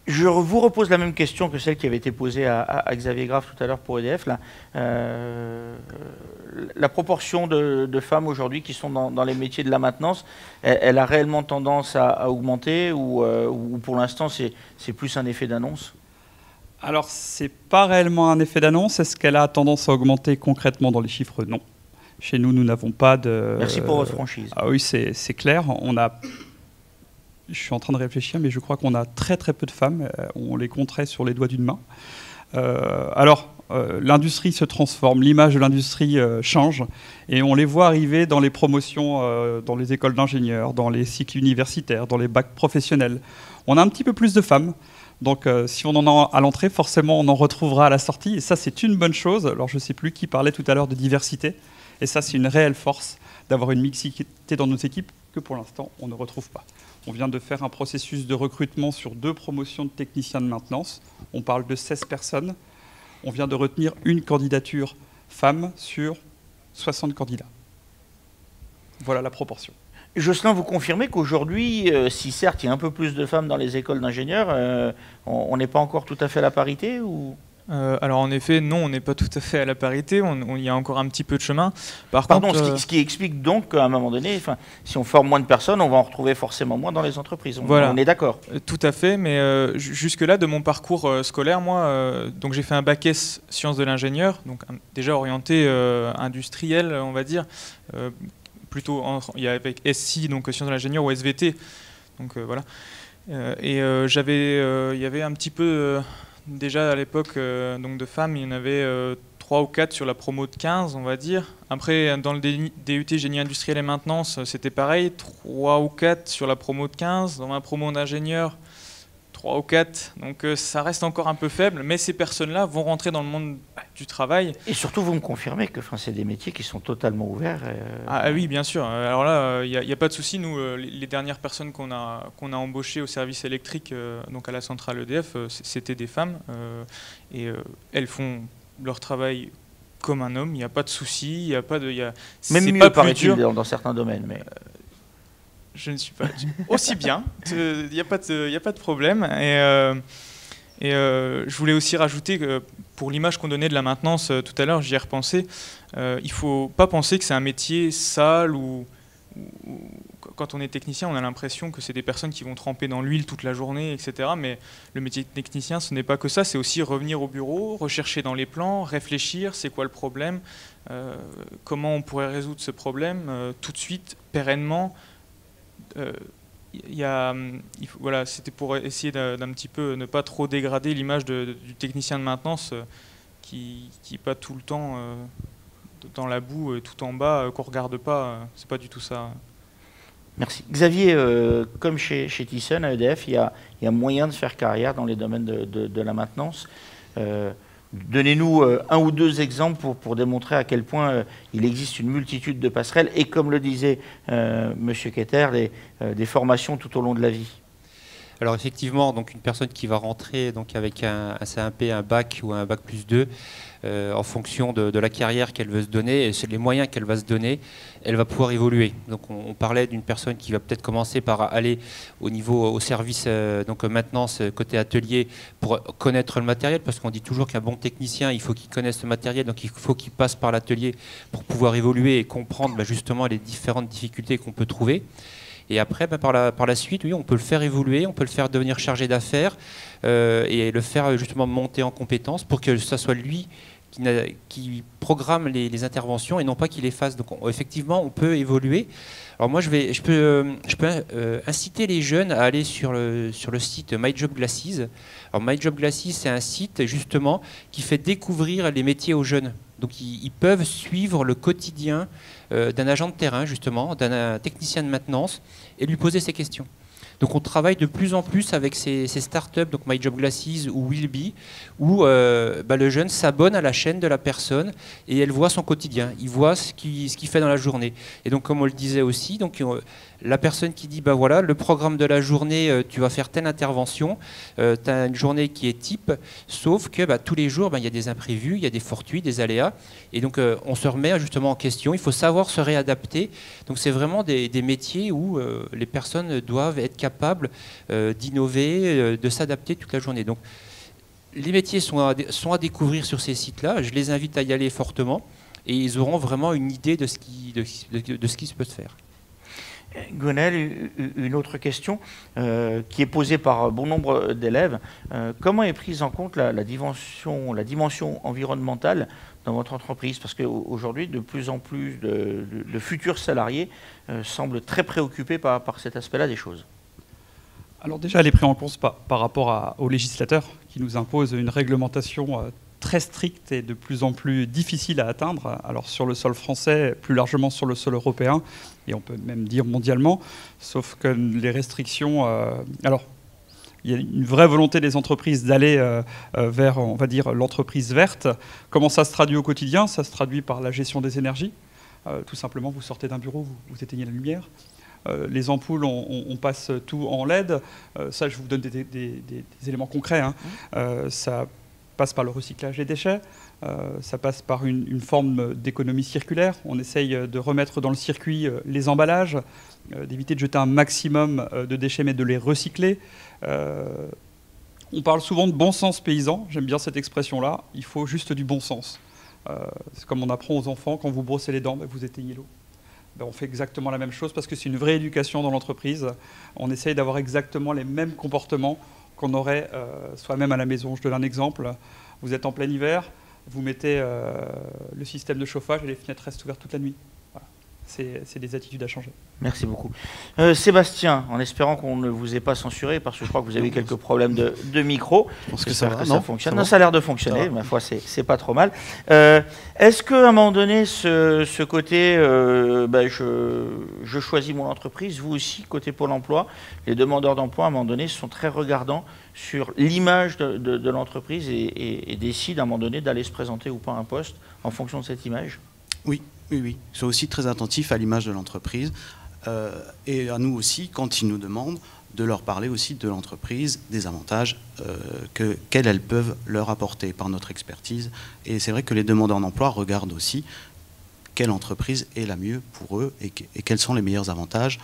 [SPEAKER 2] Je vous repose la même question que celle qui avait été posée à Xavier Graff tout à l'heure pour EDF. Là. La proportion de femmes aujourd'hui qui sont dans les métiers de la maintenance, elle a réellement tendance à augmenter ou pour l'instant c'est plus un effet d'annonce?
[SPEAKER 4] Alors, ce n'est pas réellement un effet d'annonce. Est-ce qu'elle a tendance à augmenter concrètement dans les chiffres? Non. Chez nous, nous n'avons pas de...
[SPEAKER 2] Merci pour votre franchise.
[SPEAKER 4] Ah oui, c'est clair. Je suis en train de réfléchir, mais je crois qu'on a très très peu de femmes. On les compterait sur les doigts d'une main. L'industrie se transforme, l'image de l'industrie change, et on les voit arriver dans les promotions, dans les écoles d'ingénieurs, dans les cycles universitaires, dans les bacs professionnels. On a un petit peu plus de femmes. Donc si on en a à l'entrée, forcément on en retrouvera à la sortie. Et ça, c'est une bonne chose. Alors je ne sais plus qui parlait tout à l'heure de diversité. Et ça, c'est une réelle force d'avoir une mixité dans nos équipes que pour l'instant, on ne retrouve pas. On vient de faire un processus de recrutement sur 2 promotions de techniciens de maintenance. On parle de 16 personnes. On vient de retenir une candidature femme sur 60 candidats. Voilà la proportion.
[SPEAKER 2] Jocelyn, vous confirmez qu'aujourd'hui, si certes il y a un peu plus de femmes dans les écoles d'ingénieurs, on n'est pas encore tout à fait à la parité ou...
[SPEAKER 6] Alors en effet, non, on n'est pas tout à fait à la parité, il y a encore un petit peu de chemin.
[SPEAKER 2] Pardon, ce qui explique donc qu'à un moment donné, si on forme moins de personnes, on va en retrouver forcément moins dans les entreprises.
[SPEAKER 6] Voilà.
[SPEAKER 2] On est d'accord.
[SPEAKER 6] Tout à fait, mais jusque-là, de mon parcours scolaire, moi, donc j'ai fait un bac S sciences de l'ingénieur, donc déjà orienté industriel, on va dire, plutôt il y a avec SI, donc sciences de l'ingénieur, ou SVT, donc voilà. Il y avait un petit peu... Déjà à l'époque donc de femmes, il y en avait 3 ou 4 sur la promo de 15, on va dire. Après, dans le DUT génie industriel et maintenance, c'était pareil, 3 ou 4 sur la promo de 15. Dans ma promo d'ingénieur, 3 ou 4. Donc ça reste encore un peu faible, mais ces personnes-là vont rentrer dans le monde du travail.
[SPEAKER 2] Et surtout, vous me confirmez que c'est des métiers qui sont totalement ouverts.
[SPEAKER 6] Ah oui, bien sûr. Alors là, il n'y a pas de souci. Nous, les dernières personnes qu'on a embauchées au service électrique, donc à la centrale EDF, c'était des femmes. Et elles font leur travail comme un homme. Il n'y a pas de souci. Il n'y a pas de...
[SPEAKER 2] Même mieux, paraît-il, dans certains domaines. Mais...
[SPEAKER 6] Je ne suis pas aussi bien, il n'y a pas de problème. Et je voulais aussi rajouter que pour l'image qu'on donnait de la maintenance tout à l'heure, j'y ai repensé, il ne faut pas penser que c'est un métier sale ou quand on est technicien, on a l'impression que c'est des personnes qui vont tremper dans l'huile toute la journée, etc. Mais le métier de technicien, ce n'est pas que ça, c'est aussi revenir au bureau, rechercher dans les plans, réfléchir, c'est quoi le problème, comment on pourrait résoudre ce problème tout de suite, pérennement. Voilà, c'était pour essayer d'un petit peu ne pas trop dégrader l'image du technicien de maintenance qui n'est pas tout le temps dans la boue, tout en bas, qu'on ne regarde pas. C'est pas du tout ça.
[SPEAKER 2] Merci. Xavier, comme chez Thyssen, à EDF, il y a moyen de faire carrière dans les domaines de la maintenance. Donnez-nous un ou 2 exemples pour démontrer à quel point il existe une multitude de passerelles et, comme le disait M. Keter, des formations tout au long de la vie.
[SPEAKER 8] Alors effectivement, donc une personne qui va rentrer donc avec un CAP, un bac ou un bac plus 2, en fonction de la carrière qu'elle veut se donner et les moyens qu'elle va se donner, elle va pouvoir évoluer. Donc on parlait d'une personne qui va peut-être commencer par aller au service donc maintenance côté atelier pour connaître le matériel, parce qu'on dit toujours qu'un bon technicien, il faut qu'il connaisse le matériel, donc il faut qu'il passe par l'atelier pour pouvoir évoluer et comprendre justement les différentes difficultés qu'on peut trouver. Et après, par la suite, oui, on peut le faire évoluer, on peut le faire devenir chargé d'affaires et le faire justement monter en compétences pour que ce soit lui qui programme les interventions et non pas qui les fasse. Donc effectivement, on peut évoluer. Alors moi, je peux inciter les jeunes à aller sur le site My Job Glasses. Alors My Job Glasses, c'est un site justement qui fait découvrir les métiers aux jeunes. Donc ils peuvent suivre le quotidien d'un agent de terrain, justement, d'un technicien de maintenance, et lui poser ces questions. Donc on travaille de plus en plus avec ces startups, donc My Job Glasses ou Willby, où le jeune s'abonne à la chaîne de la personne et elle voit son quotidien, il voit ce qu'il fait dans la journée. Et donc comme on le disait aussi, donc, la personne qui dit, voilà, le programme de la journée, tu vas faire telle intervention, tu as une journée qui est type, sauf que tous les jours, il y a des imprévus, il y a des fortuits, des aléas, et donc on se remet justement en question, il faut savoir se réadapter. Donc c'est vraiment des métiers où les personnes doivent être capables d'innover, de s'adapter toute la journée. Donc les métiers sont à découvrir sur ces sites-là, je les invite à y aller fortement, et ils auront vraiment une idée de ce qui se peut se faire.
[SPEAKER 2] Gwenaël, une autre question qui est posée par bon nombre d'élèves. Comment est prise en compte la dimension environnementale dans votre entreprise? Parce qu'aujourd'hui, de plus en plus de futurs salariés semblent très préoccupés par cet aspect-là des choses.
[SPEAKER 4] Alors déjà, elle est prise en compte par rapport aux législateurs qui nous imposent une réglementation très stricte et de plus en plus difficile à atteindre, alors sur le sol français, plus largement sur le sol européen, et on peut même dire mondialement, sauf que les restrictions... alors, il y a une vraie volonté des entreprises d'aller vers, on va dire, l'entreprise verte. Comment ça se traduit au quotidien? Ça se traduit par la gestion des énergies. Tout simplement, vous sortez d'un bureau, vous éteignez la lumière. Les ampoules, on passe tout en LED. Ça, je vous donne des éléments concrets. Hein. Ça passe par le recyclage des déchets, ça passe par une forme d'économie circulaire. On essaye de remettre dans le circuit les emballages, d'éviter de jeter un maximum de déchets, mais de les recycler. On parle souvent de bon sens paysan, j'aime bien cette expression-là, il faut juste du bon sens. C'est comme on apprend aux enfants, quand vous brossez les dents, vous éteignez l'eau. On fait exactement la même chose parce que c'est une vraie éducation dans l'entreprise. On essaye d'avoir exactement les mêmes comportements qu'on aurait soi-même à la maison. Je donne un exemple. Vous êtes en plein hiver, vous mettez le système de chauffage et les fenêtres restent ouvertes toute la nuit. Voilà. C'est des attitudes à changer.
[SPEAKER 2] Merci beaucoup. Sébastien, en espérant qu'on ne vous ait pas censuré, parce que je crois que vous avez quelques problèmes de micro.
[SPEAKER 7] Je pense que ça va,
[SPEAKER 2] ça fonctionne. Non, ça a l'air de fonctionner, ma foi, c'est pas trop mal. Est-ce qu'à un moment donné, ce côté, je choisis mon entreprise, vous aussi, côté Pôle emploi, les demandeurs d'emploi, à un moment donné, sont très regardants sur l'image de l'entreprise et décident à un moment donné d'aller se présenter ou pas à un poste en fonction de cette image?
[SPEAKER 7] Oui. Ils sont aussi très attentifs à l'image de l'entreprise et à nous aussi, quand ils nous demandent, de leur parler aussi de l'entreprise, des avantages qu'elles peuvent leur apporter par notre expertise. Et c'est vrai que les demandeurs d'emploi regardent aussi quelle entreprise est la mieux pour eux et quels sont les meilleurs avantages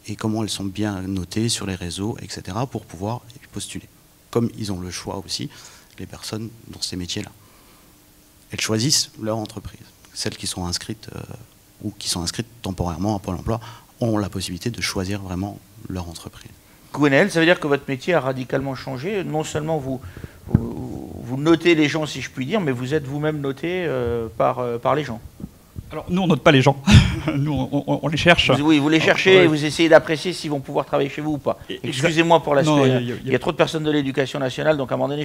[SPEAKER 7] et comment elles sont bien notées sur les réseaux, etc., pour pouvoir postuler. Comme ils ont le choix aussi, les personnes dans ces métiers-là. Elles choisissent leur entreprise. Celles qui sont inscrites ou qui sont inscrites temporairement à Pôle emploi ont la possibilité de choisir vraiment leur entreprise.
[SPEAKER 2] Gwenaël, ça veut dire que votre métier a radicalement changé. Non seulement vous notez les gens, si je puis dire, mais vous êtes vous-même noté par les gens.
[SPEAKER 4] Alors, nous, on note pas les gens. Nous, on les cherche.
[SPEAKER 2] Vous les cherchez et vous essayez d'apprécier s'ils vont pouvoir travailler chez vous ou pas. Excusez-moi pour l'aspect. Il y a trop de personnes de l'éducation nationale, donc à un moment donné...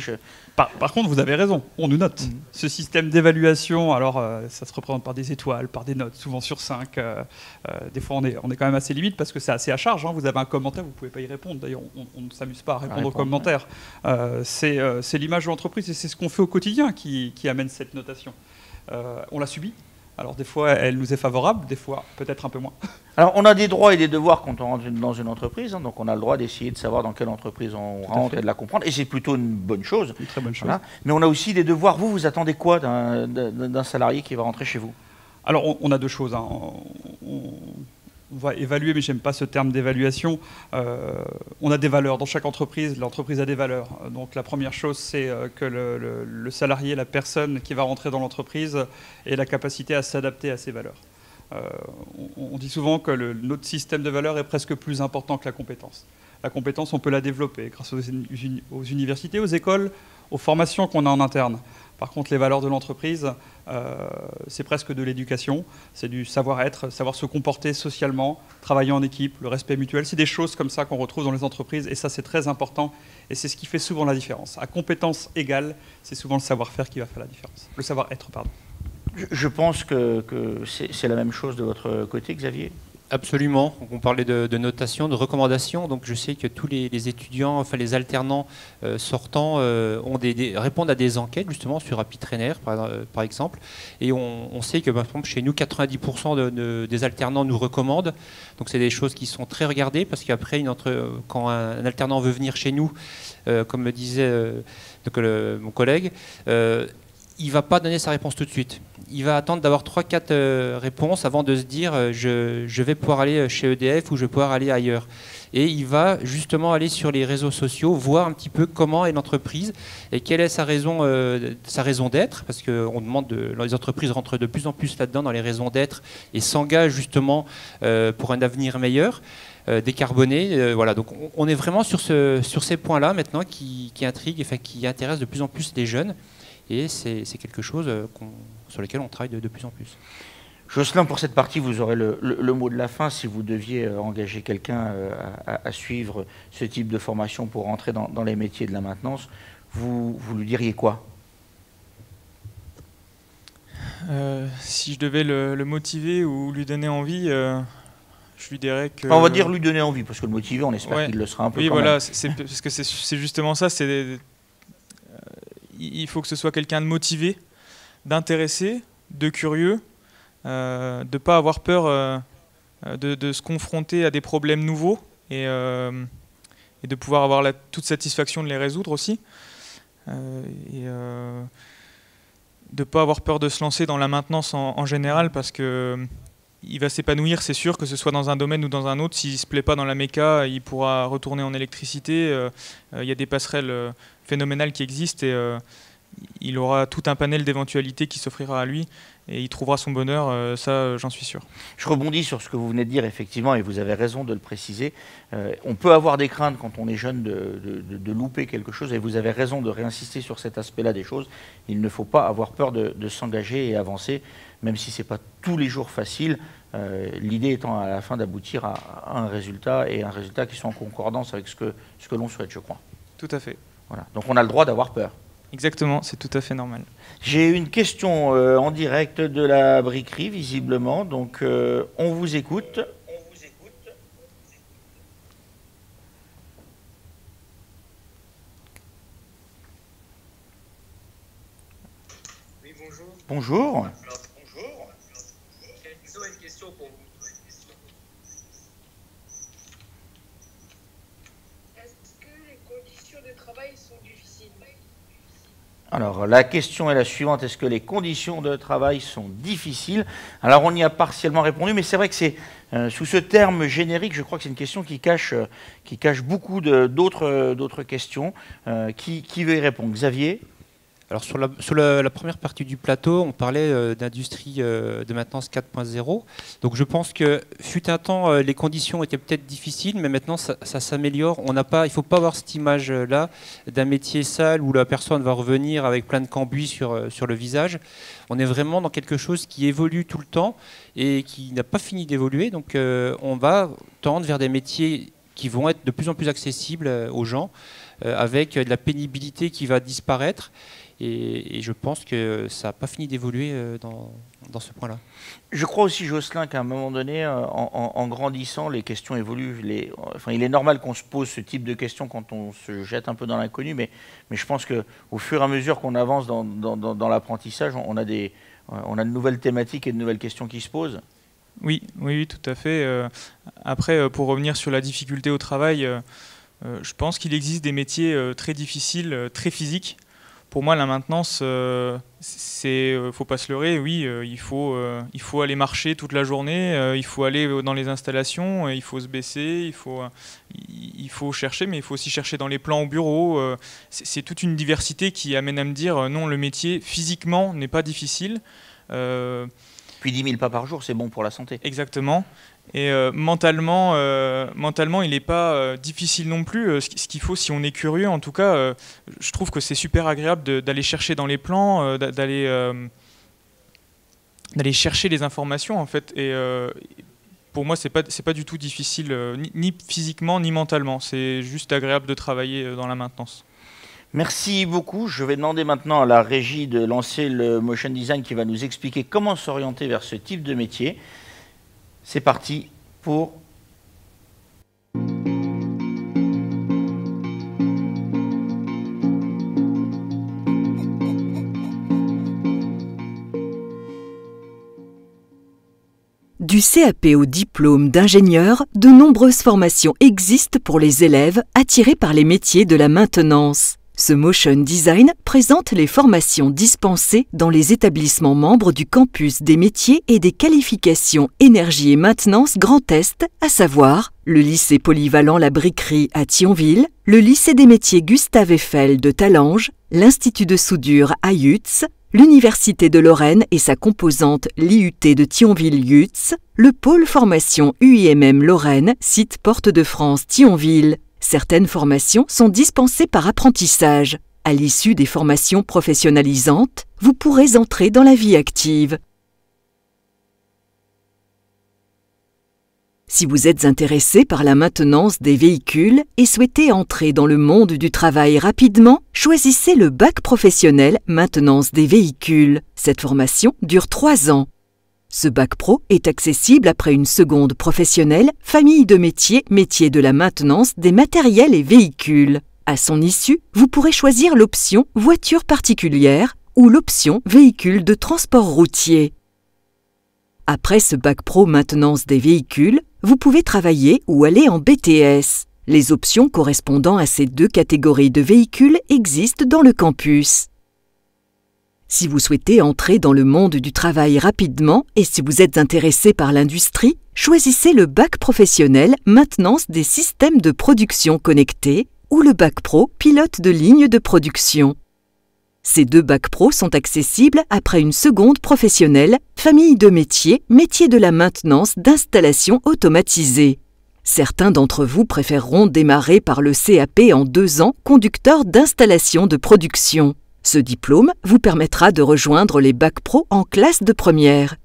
[SPEAKER 4] Par contre, vous avez raison, on nous note. Ce système d'évaluation, alors ça se représente par des étoiles, par des notes, souvent sur 5. Des fois, on est quand même assez limite parce que c'est assez à charge. Hein. Vous avez un commentaire, vous ne pouvez pas y répondre. D'ailleurs, on ne s'amuse pas à répondre aux commentaires. C'est l'image de l'entreprise et c'est ce qu'on fait au quotidien qui amène cette notation. On la subit. Alors des fois, elle nous est favorable, des fois peut-être un peu moins.
[SPEAKER 2] Alors on a des droits et des devoirs quand on rentre dans une entreprise, hein, donc on a le droit d'essayer de savoir dans quelle entreprise on rentre et de la comprendre, et c'est plutôt une bonne chose.
[SPEAKER 4] Une très bonne chose.
[SPEAKER 2] Voilà. Mais on a aussi des devoirs. Vous attendez quoi d'un salarié qui va rentrer chez vous?
[SPEAKER 4] Alors on a deux choses. Hein. On va évaluer, mais je n'aime pas ce terme d'évaluation. On a des valeurs dans chaque entreprise. L'entreprise a des valeurs. Donc la première chose, c'est que le salarié, la personne qui va rentrer dans l'entreprise, ait la capacité à s'adapter à ces valeurs. On dit souvent que notre système de valeurs est presque plus important que la compétence. La compétence, on peut la développer grâce aux universités, aux écoles. aux formations qu'on a en interne. Par contre, les valeurs de l'entreprise, c'est presque de l'éducation, c'est du savoir-être, savoir se comporter socialement, travailler en équipe, le respect mutuel. C'est des choses comme ça qu'on retrouve dans les entreprises et ça, c'est très important et c'est ce qui fait souvent la différence. À compétences égales, c'est souvent le savoir-faire qui va faire la différence. Le savoir-être, pardon.
[SPEAKER 2] Je pense que c'est la même chose de votre côté, Xavier.
[SPEAKER 8] Absolument. Donc, on parlait de notation, de recommandation. Donc je sais que tous les étudiants, enfin les alternants sortants répondent à des enquêtes justement sur AppyTrainer par exemple. Et on sait que par exemple chez nous 90% des alternants nous recommandent. Donc c'est des choses qui sont très regardées parce qu'après quand un alternant veut venir chez nous, comme me disait mon collègue, il ne va pas donner sa réponse tout de suite. Il va attendre d'avoir 3-4 réponses avant de se dire je vais pouvoir aller chez EDF ou je vais pouvoir aller ailleurs. Et il va justement aller sur les réseaux sociaux, voir un petit peu comment est l'entreprise et quelle est sa raison d'être, parce qu'on demande, les entreprises rentrent de plus en plus là-dedans dans les raisons d'être et s'engagent justement pour un avenir meilleur. Décarboné, voilà. Donc on est vraiment sur ces points-là maintenant qui intriguent, enfin, qui intéressent de plus en plus les jeunes. Et c'est quelque chose sur lequel on travaille de plus en plus.
[SPEAKER 2] Jocelyn, pour cette partie, vous aurez le mot de la fin. Si vous deviez engager quelqu'un à suivre ce type de formation pour rentrer dans les métiers de la maintenance, vous lui diriez quoi?
[SPEAKER 6] Si je devais le motiver ou lui donner envie, je lui dirais que...
[SPEAKER 2] On va dire lui donner envie, parce que le motiver, on espère qu'il le sera un peu.
[SPEAKER 6] Oui,
[SPEAKER 2] quand
[SPEAKER 6] voilà,
[SPEAKER 2] même.
[SPEAKER 6] parce que c'est justement ça, il faut que ce soit quelqu'un de motivé, d'intéressé, de curieux, de ne pas avoir peur de se confronter à des problèmes nouveaux et de pouvoir avoir toute satisfaction de les résoudre aussi. Et de ne pas avoir peur de se lancer dans la maintenance en général parce qu'il va s'épanouir, c'est sûr, que ce soit dans un domaine ou dans un autre. S'il ne se plaît pas dans la méca, il pourra retourner en électricité. Il y a des passerelles phénoménales qui existent et il aura tout un panel d'éventualités qui s'offrira à lui et il trouvera son bonheur, ça j'en suis sûr.
[SPEAKER 2] Je rebondis sur ce que vous venez de dire effectivement et vous avez raison de le préciser. On peut avoir des craintes quand on est jeune de louper quelque chose et vous avez raison de réinsister sur cet aspect-là des choses. Il ne faut pas avoir peur de s'engager et avancer, même si ce n'est pas tous les jours facile. L'idée étant à la fin d'aboutir à un résultat et un résultat qui soit en concordance avec ce que l'on souhaite, je crois.
[SPEAKER 6] Tout à fait.
[SPEAKER 2] Voilà. Donc on a le droit d'avoir peur.
[SPEAKER 6] Exactement, c'est tout à fait normal.
[SPEAKER 2] J'ai une question en direct de la briquerie, visiblement, donc on vous écoute.
[SPEAKER 9] Oui, bonjour.
[SPEAKER 2] Bonjour.
[SPEAKER 9] Alors, bonjour. J'ai une question pour vous. Est-ce que les conditions de travail sont difficiles?
[SPEAKER 2] Alors, la question est la suivante. Est-ce que les conditions de travail sont difficiles? Alors, on y a partiellement répondu, mais c'est vrai que c'est sous ce terme générique, je crois que c'est une question qui cache beaucoup d'autres questions. Qui veut y répondre? Xavier?
[SPEAKER 8] Alors sur la première partie du plateau, on parlait d'industrie de maintenance 4.0. Donc je pense que fut un temps, les conditions étaient peut-être difficiles, mais maintenant ça s'améliore. Il ne faut pas avoir cette image-là d'un métier sale où la personne va revenir avec plein de cambouis sur le visage. On est vraiment dans quelque chose qui évolue tout le temps et qui n'a pas fini d'évoluer. Donc on va tendre vers des métiers qui vont être de plus en plus accessibles aux gens, avec de la pénibilité qui va disparaître. Et je pense que ça n'a pas fini d'évoluer dans ce point-là.
[SPEAKER 2] Je crois aussi, Jocelyn, qu'à un moment donné, en grandissant, les questions évoluent. Il est normal qu'on se pose ce type de questions quand on se jette un peu dans l'inconnu, mais je pense qu'au fur et à mesure qu'on avance dans l'apprentissage, on a de nouvelles thématiques et de nouvelles questions qui se posent.
[SPEAKER 6] Oui, tout à fait. Après, pour revenir sur la difficulté au travail, je pense qu'il existe des métiers très difficiles, très physiques. Pour moi, la maintenance, faut pas se leurrer. Oui, il faut aller marcher toute la journée, il faut aller dans les installations, il faut se baisser, il faut chercher, mais il faut aussi chercher dans les plans au bureau. C'est toute une diversité qui amène à me dire non, le métier physiquement n'est pas difficile.
[SPEAKER 2] Puis 10 000 pas par jour, c'est bon pour la santé.
[SPEAKER 6] Exactement. Et mentalement, il n'est pas difficile non plus. Ce qu'il faut, si on est curieux, en tout cas, je trouve que c'est super agréable d'aller chercher dans les plans, d'aller chercher les informations, en fait. Et pour moi, c'est pas du tout difficile, ni physiquement, ni mentalement. C'est juste agréable de travailler dans la maintenance.
[SPEAKER 2] Merci beaucoup. Je vais demander maintenant à la régie de lancer le motion design qui va nous expliquer comment s'orienter vers ce type de métier. C'est parti pour...
[SPEAKER 1] Du CAP au diplôme d'ingénieur, de nombreuses formations existent pour les élèves attirés par les métiers de la maintenance. Ce motion design présente les formations dispensées dans les établissements membres du campus des métiers et des qualifications énergie et maintenance Grand Est, à savoir le lycée polyvalent La Briquerie à Thionville, le lycée des métiers Gustave Eiffel de Talange, l'Institut de soudure à Yutz, l'Université de Lorraine et sa composante l'IUT de Thionville-Yutz, le pôle formation UIMM Lorraine, site Porte de France Thionville. Certaines formations sont dispensées par apprentissage. À l'issue des formations professionnalisantes, vous pourrez entrer dans la vie active. Si vous êtes intéressé par la maintenance des véhicules et souhaitez entrer dans le monde du travail rapidement, choisissez le bac professionnel maintenance des véhicules. Cette formation dure 3 ans. Ce bac pro est accessible après une seconde professionnelle, famille de métiers, métier de la maintenance des matériels et véhicules. À son issue, vous pourrez choisir l'option voiture particulière ou l'option véhicule de transport routier. Après ce bac pro maintenance des véhicules, vous pouvez travailler ou aller en BTS. Les options correspondant à ces 2 catégories de véhicules existent dans le campus. Si vous souhaitez entrer dans le monde du travail rapidement et si vous êtes intéressé par l'industrie, choisissez le bac professionnel maintenance des systèmes de production connectés ou le bac pro pilote de ligne de production. Ces 2 bacs pro sont accessibles après une seconde professionnelle, famille de métiers, métier de la maintenance d'installations automatisées. Certains d'entre vous préféreront démarrer par le CAP en 2 ans, conducteur d'installation de production. Ce diplôme vous permettra de rejoindre les bacs pro en classe de première.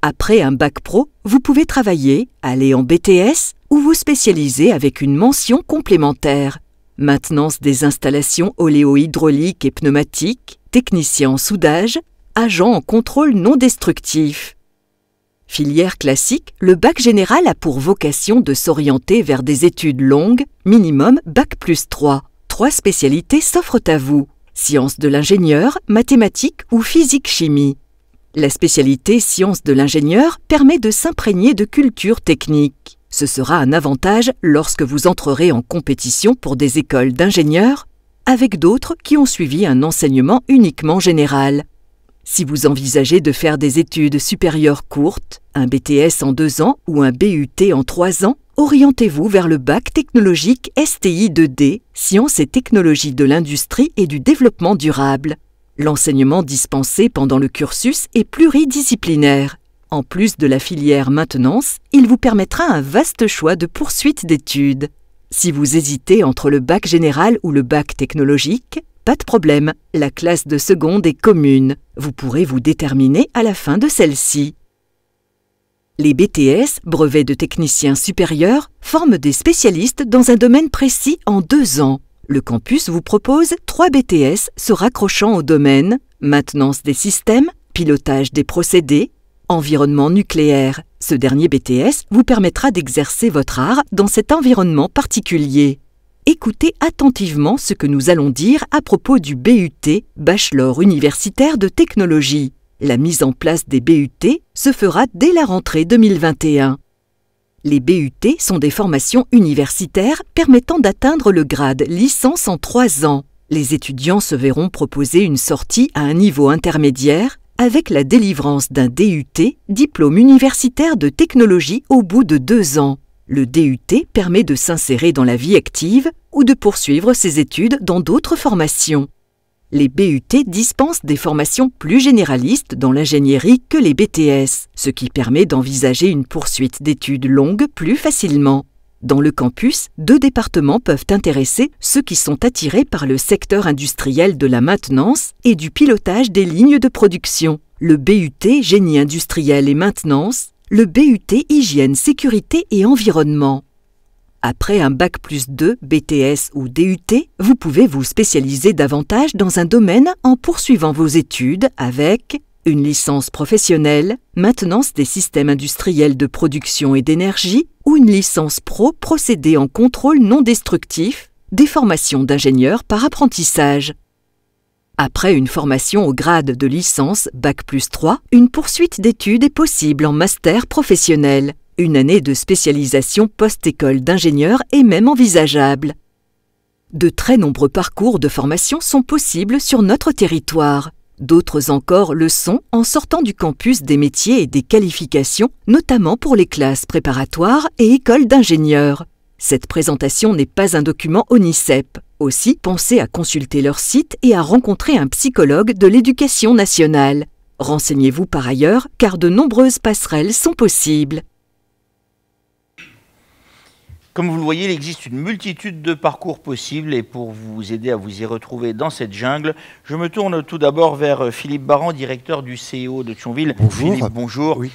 [SPEAKER 1] Après un bac pro, vous pouvez travailler, aller en BTS ou vous spécialiser avec une mention complémentaire. Maintenance des installations oléo-hydrauliques et pneumatiques, technicien en soudage, agent en contrôle non destructif. Filière classique, le bac général a pour vocation de s'orienter vers des études longues, minimum bac plus 3. 3 spécialités s'offrent à vous, sciences de l'ingénieur, mathématiques ou physique-chimie. La spécialité sciences de l'ingénieur permet de s'imprégner de culture technique. Ce sera un avantage lorsque vous entrerez en compétition pour des écoles d'ingénieurs avec d'autres qui ont suivi un enseignement uniquement général. Si vous envisagez de faire des études supérieures courtes, un BTS en 2 ans ou un BUT en 3 ans, orientez-vous vers le bac technologique STI 2D, Sciences et technologies de l'industrie et du développement durable. L'enseignement dispensé pendant le cursus est pluridisciplinaire. En plus de la filière maintenance, il vous permettra un vaste choix de poursuite d'études. Si vous hésitez entre le bac général ou le bac technologique, pas de problème, la classe de seconde est commune. Vous pourrez vous déterminer à la fin de celle-ci. Les BTS, brevets de techniciens supérieurs, forment des spécialistes dans un domaine précis en 2 ans. Le campus vous propose 3 BTS se raccrochant au domaine maintenance des systèmes, pilotage des procédés, environnement nucléaire. Ce dernier BTS vous permettra d'exercer votre art dans cet environnement particulier. Écoutez attentivement ce que nous allons dire à propos du BUT, Bachelor universitaire de technologie. La mise en place des BUT se fera dès la rentrée 2021. Les BUT sont des formations universitaires permettant d'atteindre le grade licence en 3 ans. Les étudiants se verront proposer une sortie à un niveau intermédiaire avec la délivrance d'un DUT, diplôme universitaire de technologie au bout de 2 ans. Le DUT permet de s'insérer dans la vie active ou de poursuivre ses études dans d'autres formations. Les BUT dispensent des formations plus généralistes dans l'ingénierie que les BTS, ce qui permet d'envisager une poursuite d'études longues plus facilement. Dans le campus, 2 départements peuvent intéresser ceux qui sont attirés par le secteur industriel de la maintenance et du pilotage des lignes de production. Le BUT Génie industriel et maintenance, le BUT Hygiène, sécurité et environnement. Après un Bac+2, BTS ou DUT, vous pouvez vous spécialiser davantage dans un domaine en poursuivant vos études avec une licence professionnelle, maintenance des systèmes industriels de production et d'énergie, ou une licence pro procédés en contrôle non destructif, des formations d'ingénieurs par apprentissage. Après une formation au grade de licence Bac+3, une poursuite d'études est possible en master professionnel. Une année de spécialisation post-école d'ingénieur est même envisageable. De très nombreux parcours de formation sont possibles sur notre territoire. D'autres encore le sont en sortant du campus des métiers et des qualifications, notamment pour les classes préparatoires et écoles d'ingénieurs. Cette présentation n'est pas un document ONICEP. Aussi, pensez à consulter leur site et à rencontrer un psychologue de l'éducation nationale. Renseignez-vous par ailleurs, car de nombreuses passerelles sont possibles.
[SPEAKER 2] Comme vous le voyez, il existe une multitude de parcours possibles et pour vous aider à vous y retrouver dans cette jungle, je me tourne tout d'abord vers Philippe Baran, directeur du CEO de Thionville.
[SPEAKER 10] Bonjour.
[SPEAKER 2] Philippe, bonjour.
[SPEAKER 10] Oui.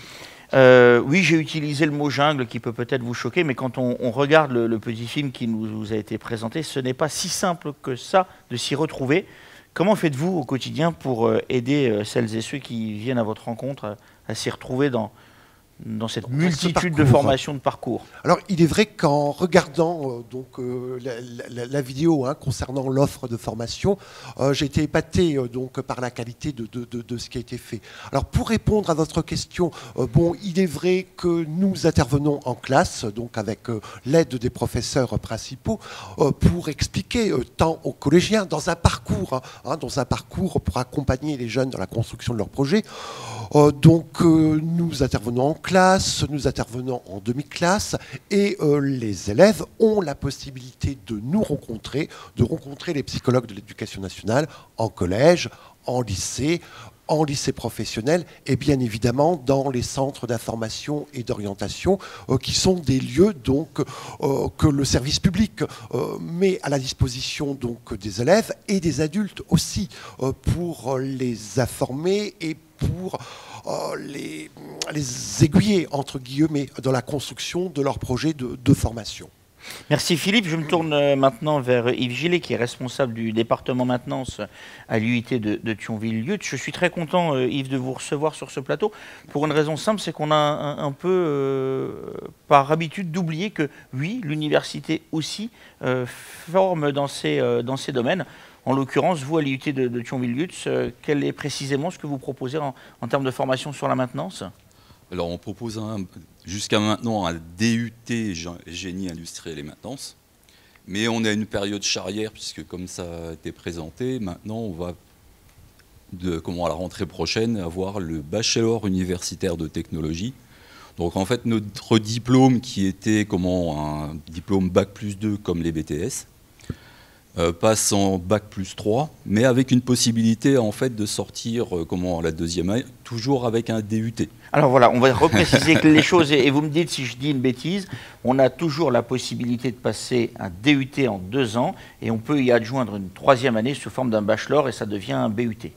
[SPEAKER 2] Oui, j'ai utilisé le mot jungle qui peut peut-être vous choquer, mais quand on regarde le petit film qui nous a été présenté, ce n'est pas si simple que ça de s'y retrouver. Comment faites-vous au quotidien pour aider celles et ceux qui viennent à votre rencontre à s'y retrouver dans cette multitude de formations, de parcours?
[SPEAKER 10] Alors, il est vrai qu'en regardant la vidéo concernant l'offre de formation, j'ai été épaté par la qualité de ce qui a été fait. Alors, pour répondre à votre question, il est vrai que nous intervenons en classe, donc avec l'aide des professeurs principaux, pour expliquer tant aux collégiens, dans un parcours pour accompagner les jeunes dans la construction de leur projet. Nous intervenons en classe, nous intervenons en demi-classe et les élèves ont la possibilité de nous rencontrer, les psychologues de l'éducation nationale en collège, en lycée professionnel et bien évidemment dans les centres d'information et d'orientation qui sont des lieux que le service public met à la disposition des élèves et des adultes aussi pour les informer et pour les aiguiller entre guillemets dans la construction de leur projet de formation.
[SPEAKER 2] Merci Philippe. Je me tourne maintenant vers Yves Gillet, qui est responsable du département maintenance à l'UIT de Thionville-Lieutte. Je suis très content, Yves, de vous recevoir sur ce plateau, pour une raison simple, c'est qu'on a un peu par habitude d'oublier que, oui, l'université aussi forme dans ces domaines. En l'occurrence, vous, à l'IUT de Thionville-Lieutte, quel est précisément ce que vous proposez en termes de formation sur la maintenance ?
[SPEAKER 11] Alors, on propose jusqu'à maintenant un DUT génie industriel et maintenance. Mais on a une période charrière, puisque comme ça a été présenté, maintenant on va, à la rentrée prochaine, avoir le bachelor universitaire de technologie. Donc en fait, notre diplôme, qui était un diplôme Bac+2 comme les BTS, passe en Bac+3, mais avec une possibilité en fait de sortir la deuxième année, toujours avec un DUT.
[SPEAKER 2] Alors voilà, on va repréciser les choses et vous me dites si je dis une bêtise. On a toujours la possibilité de passer un DUT en 2 ans et on peut y adjoindre une 3e année sous forme d'un bachelor et ça devient un BUT.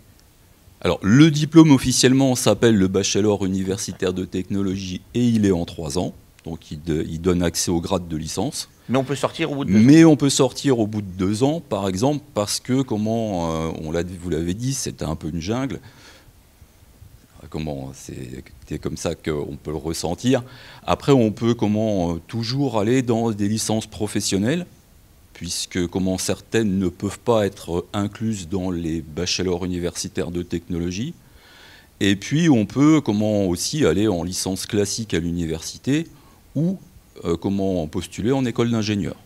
[SPEAKER 11] Alors le diplôme officiellement s'appelle le bachelor universitaire de technologie et il est en 3 ans, donc il donne accès au grade de licence.
[SPEAKER 2] Mais on peut sortir au bout de 2 ans.
[SPEAKER 11] Mais on peut sortir au bout de 2 ans, par exemple, parce que, vous l'avez dit, c'était un peu une jungle. C'est comme ça qu'on peut le ressentir. Après, on peut toujours aller dans des licences professionnelles, puisque certaines ne peuvent pas être incluses dans les bachelors universitaires de technologie. Et puis, on peut aussi aller en licence classique à l'université ou postuler en école d'ingénieur.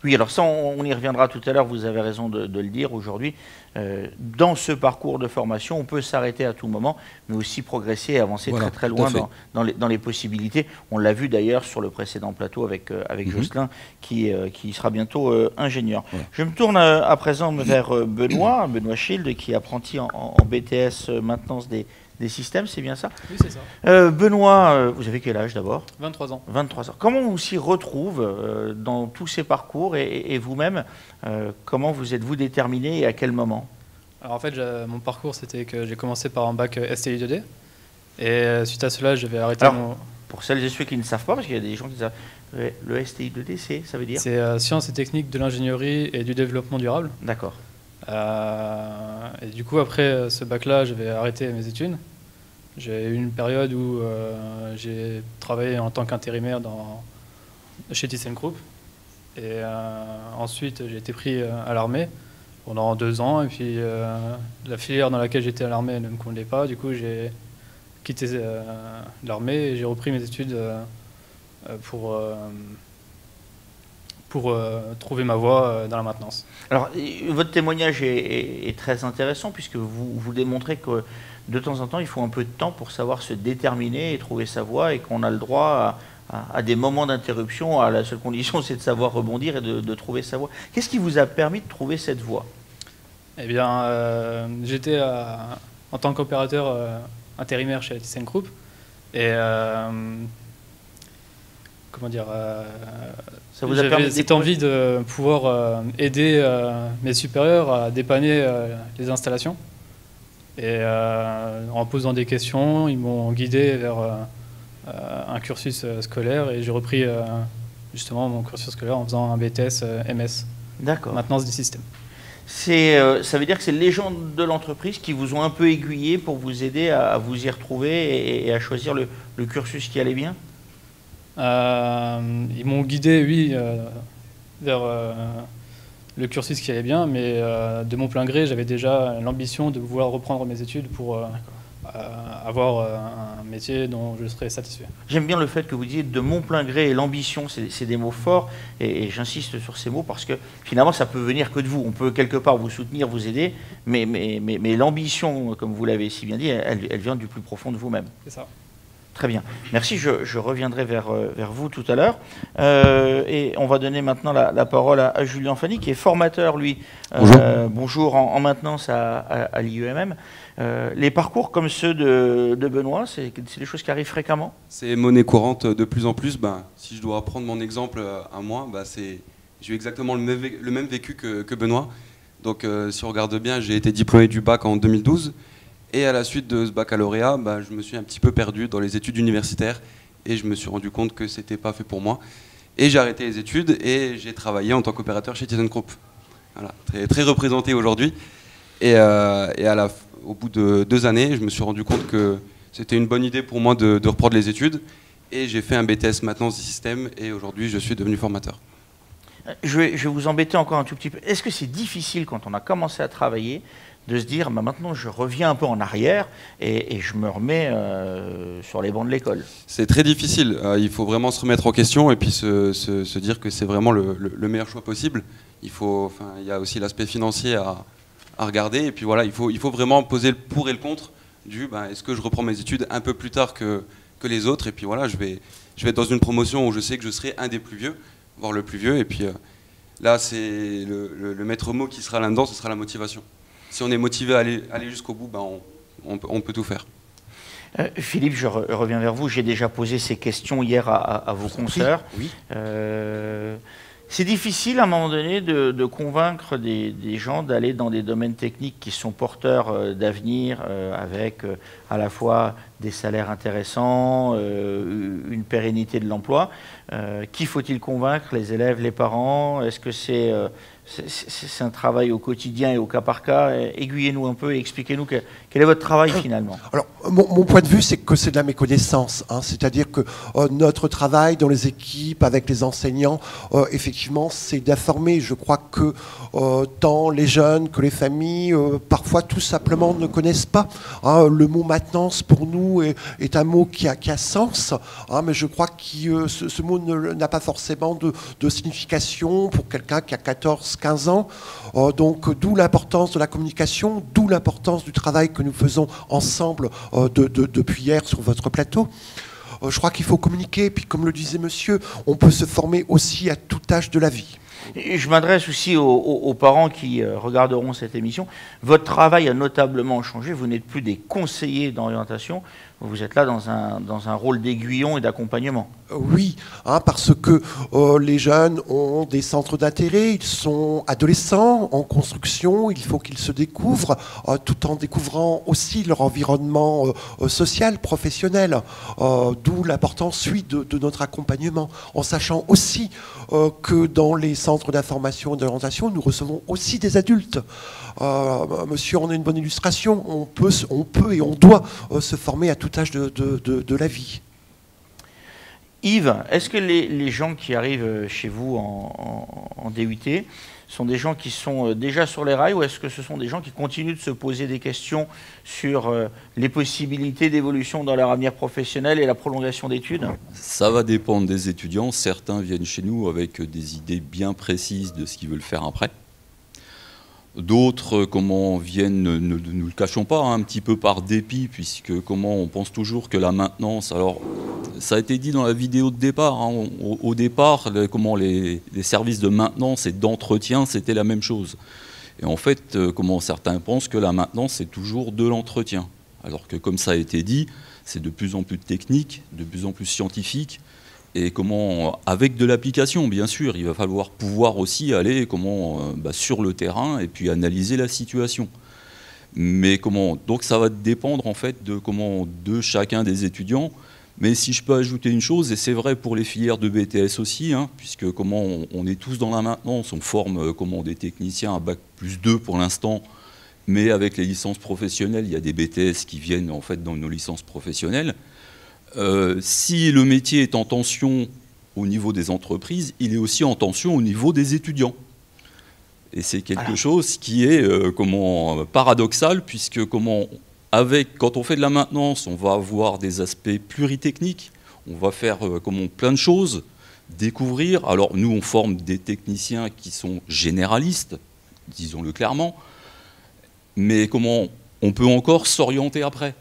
[SPEAKER 2] Oui, alors ça, on y reviendra tout à l'heure, vous avez raison de le dire aujourd'hui. Dans ce parcours de formation, on peut s'arrêter à tout moment, mais aussi progresser et avancer très très loin dans les possibilités. On l'a vu d'ailleurs sur le précédent plateau avec Jocelyn, qui sera bientôt ingénieur.
[SPEAKER 11] Voilà.
[SPEAKER 2] Je me tourne à présent vers Benoît Schild, qui est apprenti en BTS maintenance des systèmes, c'est bien ça?
[SPEAKER 12] Oui, c'est ça.
[SPEAKER 2] Benoît, vous avez quel âge d'abord?
[SPEAKER 12] 23 ans.
[SPEAKER 2] 23 ans. Comment on s'y retrouve dans tous ces parcours et vous-même, comment vous êtes-vous déterminé et à quel moment?
[SPEAKER 12] Alors en fait, mon parcours, c'était que j'ai commencé par un bac STI 2D. Et suite à cela, je vais arrêter
[SPEAKER 2] Pour celles et ceux qui ne savent pas, parce qu'il y a des gens qui disent le STI 2D, ça veut dire?
[SPEAKER 12] C'est Sciences et techniques de l'ingénierie et du développement durable.
[SPEAKER 2] D'accord.
[SPEAKER 12] Et du coup, après ce bac-là, je vais arrêter mes études. J'ai eu une période où j'ai travaillé en tant qu'intérimaire chez ThyssenKrupp. Et ensuite, j'ai été pris à l'armée pendant 2 ans. Et puis, la filière dans laquelle j'étais à l'armée ne me convenait pas. Du coup, j'ai quitté l'armée et j'ai repris mes études pour trouver ma voie dans la maintenance.
[SPEAKER 2] Alors, votre témoignage est très intéressant puisque vous démontrez que de temps en temps, il faut un peu de temps pour savoir se déterminer et trouver sa voie et qu'on a le droit à des moments d'interruption. La seule condition, c'est de savoir rebondir et de trouver sa voie. Qu'est-ce qui vous a permis de trouver cette voie?
[SPEAKER 12] Eh bien, j'étais en tant qu'opérateur intérimaire chez ThyssenKrupp et comment dire, j'avais cette envie de pouvoir aider mes supérieurs à dépanner les installations. Et en posant des questions, ils m'ont guidé vers un cursus scolaire et j'ai repris justement mon cursus scolaire en faisant un BTS MS, maintenance des systèmes.
[SPEAKER 2] Ça veut dire que c'est les gens de l'entreprise qui vous ont un peu aiguillé pour vous aider à vous y retrouver et à choisir le cursus qui allait bien?
[SPEAKER 12] Ils m'ont guidé, oui, vers le cursus qui allait bien, mais de mon plein gré, j'avais déjà l'ambition de vouloir reprendre mes études pour avoir un métier dont je serais satisfait.
[SPEAKER 2] J'aime bien le fait que vous disiez de mon plein gré et l'ambition, c'est des mots forts, et j'insiste sur ces mots parce que finalement ça peut venir que de vous. On peut quelque part vous soutenir, vous aider, mais l'ambition, comme vous l'avez si bien dit, elle vient du plus profond de vous-même.
[SPEAKER 12] C'est ça.
[SPEAKER 2] Très bien. Merci, je reviendrai vers vous tout à l'heure. Et on va donner maintenant la parole à Julien Fanny, qui est formateur, lui. Bonjour, en maintenance à l'IEMM. Les parcours comme ceux de Benoît, c'est des choses qui arrivent fréquemment?
[SPEAKER 13] C'est monnaie courante de plus en plus. Si je dois prendre mon exemple à moi, j'ai eu exactement le même vécu que Benoît. Donc si on regarde bien, j'ai été diplômé du bac en 2012. Et à la suite de ce baccalauréat, je me suis un petit peu perdu dans les études universitaires et je me suis rendu compte que ce n'était pas fait pour moi. Et j'ai arrêté les études et j'ai travaillé en tant qu'opérateur chez ThyssenKrupp. Voilà, très représenté aujourd'hui. Et au bout de 2 années, je me suis rendu compte que c'était une bonne idée pour moi de reprendre les études. Et j'ai fait un BTS maintenance des systèmes et aujourd'hui, je suis devenu formateur.
[SPEAKER 2] Je vais vous embêter encore un tout petit peu. Est-ce que c'est difficile quand on a commencé à travailler de se dire maintenant je reviens un peu en arrière et je me remets sur les bancs de l'école?
[SPEAKER 13] C'est très difficile, il faut vraiment se remettre en question et puis se dire que c'est vraiment le meilleur choix possible. Il y a aussi l'aspect financier à regarder et puis voilà, il faut vraiment poser le pour et le contre du est-ce que je reprends mes études un peu plus tard que les autres, et puis voilà, je vais être dans une promotion où je sais que je serai un des plus vieux, voire le plus vieux, et puis là c'est le maître mot qui sera là-dedans, ce sera la motivation. Si on est motivé à aller jusqu'au bout, on peut tout faire.
[SPEAKER 2] Philippe, je reviens vers vous. J'ai déjà posé ces questions hier à vos consoeurs.
[SPEAKER 10] Oui.
[SPEAKER 2] C'est difficile à un moment donné de convaincre des gens d'aller dans des domaines techniques qui sont porteurs d'avenir, avec à la fois des salaires intéressants, une pérennité de l'emploi. Qui faut-il convaincre? Les élèves, les parents? Est-ce que c'est un travail au quotidien et au cas par cas? Aiguillez-nous un peu et expliquez-nous quel est votre travail finalement.
[SPEAKER 10] Alors, mon point de vue, c'est que c'est de la méconnaissance. C'est-à-dire que notre travail dans les équipes, avec les enseignants, effectivement, c'est d'informer. Je crois que tant les jeunes que les familles, parfois tout simplement ne connaissent pas le mot maintenance pour nous est un mot qui a sens, hein, mais je crois que ce mot n'a pas forcément de signification pour quelqu'un qui a 14-15 ans. Donc d'où l'importance de la communication, d'où l'importance du travail que nous faisons ensemble depuis hier sur votre plateau. Je crois qu'il faut communiquer, puis comme le disait monsieur, on peut se former aussi à tout âge de la vie.
[SPEAKER 2] Et je m'adresse aussi aux parents qui regarderont cette émission. Votre travail a notablement changé. Vous n'êtes plus des conseillers d'orientation. Vous êtes là dans un rôle d'aiguillon et d'accompagnement.
[SPEAKER 10] Oui, hein, parce que les jeunes ont des centres d'intérêt, ils sont adolescents en construction, il faut qu'ils se découvrent, tout en découvrant aussi leur environnement social, professionnel, d'où l'importance, oui, de notre accompagnement, en sachant aussi que dans les centres d'information et d'orientation, nous recevons aussi des adultes. Monsieur en est une bonne illustration, on peut et on doit se former à tout âge de la vie.
[SPEAKER 2] Yves, est-ce que les gens qui arrivent chez vous en DUT sont des gens qui sont déjà sur les rails, ou est-ce que ce sont des gens qui continuent de se poser des questions sur les possibilités d'évolution dans leur avenir professionnel et la prolongation d'études?
[SPEAKER 11] Ça va dépendre des étudiants. Certains viennent chez nous avec des idées bien précises de ce qu'ils veulent faire après. D'autres, viennent, ne nous le cachons pas, hein, un petit peu par dépit, puisque on pense toujours que la maintenance, alors ça a été dit dans la vidéo de départ, hein, au départ, les services de maintenance et d'entretien, c'était la même chose. Et en fait, certains pensent que la maintenance, c'est toujours de l'entretien. Alors que, comme ça a été dit, c'est de plus en plus technique, de plus en plus scientifique, et avec de l'application, bien sûr, il va falloir pouvoir aussi aller sur le terrain et puis analyser la situation. Mais donc ça va dépendre en fait de chacun des étudiants. Mais si je peux ajouter une chose, et c'est vrai pour les filières de BTS aussi, hein, puisque on est tous dans la maintenance, on forme des techniciens à bac+2 pour l'instant, mais avec les licences professionnelles, il y a des BTS qui viennent en fait dans nos licences professionnelles. Si le métier est en tension au niveau des entreprises, il est aussi en tension au niveau des étudiants. Et c'est quelque chose qui est paradoxal, puisque quand on fait de la maintenance, on va avoir des aspects pluritechniques, on va faire plein de choses, découvrir. Alors nous, on forme des techniciens qui sont généralistes, disons-le clairement, mais on peut encore s'orienter après.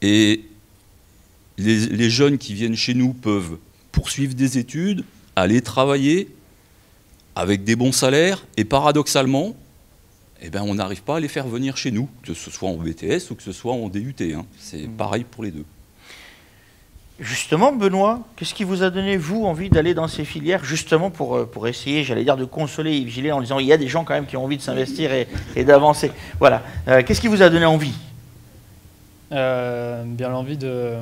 [SPEAKER 11] Et les jeunes qui viennent chez nous peuvent poursuivre des études, aller travailler avec des bons salaires, et paradoxalement, on n'arrive pas à les faire venir chez nous, que ce soit en BTS ou que ce soit en DUT. Hein. C'est pareil pour les deux.
[SPEAKER 2] Justement, Benoît, qu'est-ce qui vous a donné, vous, envie d'aller dans ces filières, justement pour essayer, j'allais dire, de consoler Yves Gillet en disant il y a des gens quand même qui ont envie de s'investir et d'avancer. Voilà. Qu'est-ce qui vous a donné envie?
[SPEAKER 12] Bien l'envie de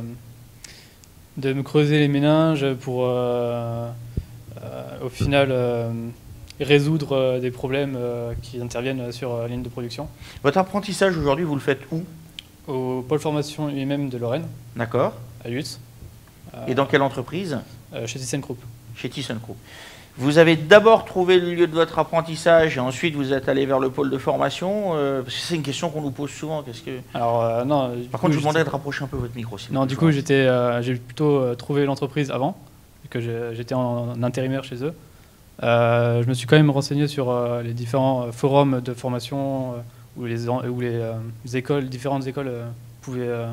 [SPEAKER 12] me creuser les méninges pour, au final, résoudre des problèmes qui interviennent sur la ligne de production.
[SPEAKER 2] Votre apprentissage aujourd'hui, vous le faites où?
[SPEAKER 12] Au pôle formation UMM de Lorraine.
[SPEAKER 2] D'accord.
[SPEAKER 12] À Lutz.
[SPEAKER 2] Et dans quelle entreprise?
[SPEAKER 12] Chez ThyssenKrupp.
[SPEAKER 2] Chez ThyssenKrupp. Vous avez d'abord trouvé le lieu de votre apprentissage et ensuite vous êtes allé vers le pôle de formation, parce que c'est une question qu'on nous pose souvent.
[SPEAKER 12] Alors, non,
[SPEAKER 2] par contre, je vous demandais de rapprocher un peu votre micro.
[SPEAKER 12] Non, du coup, j'ai plutôt trouvé l'entreprise avant, que j'étais en intérimaire chez eux. Je me suis quand même renseigné sur les différents forums de formation où les écoles, différentes écoles pouvaient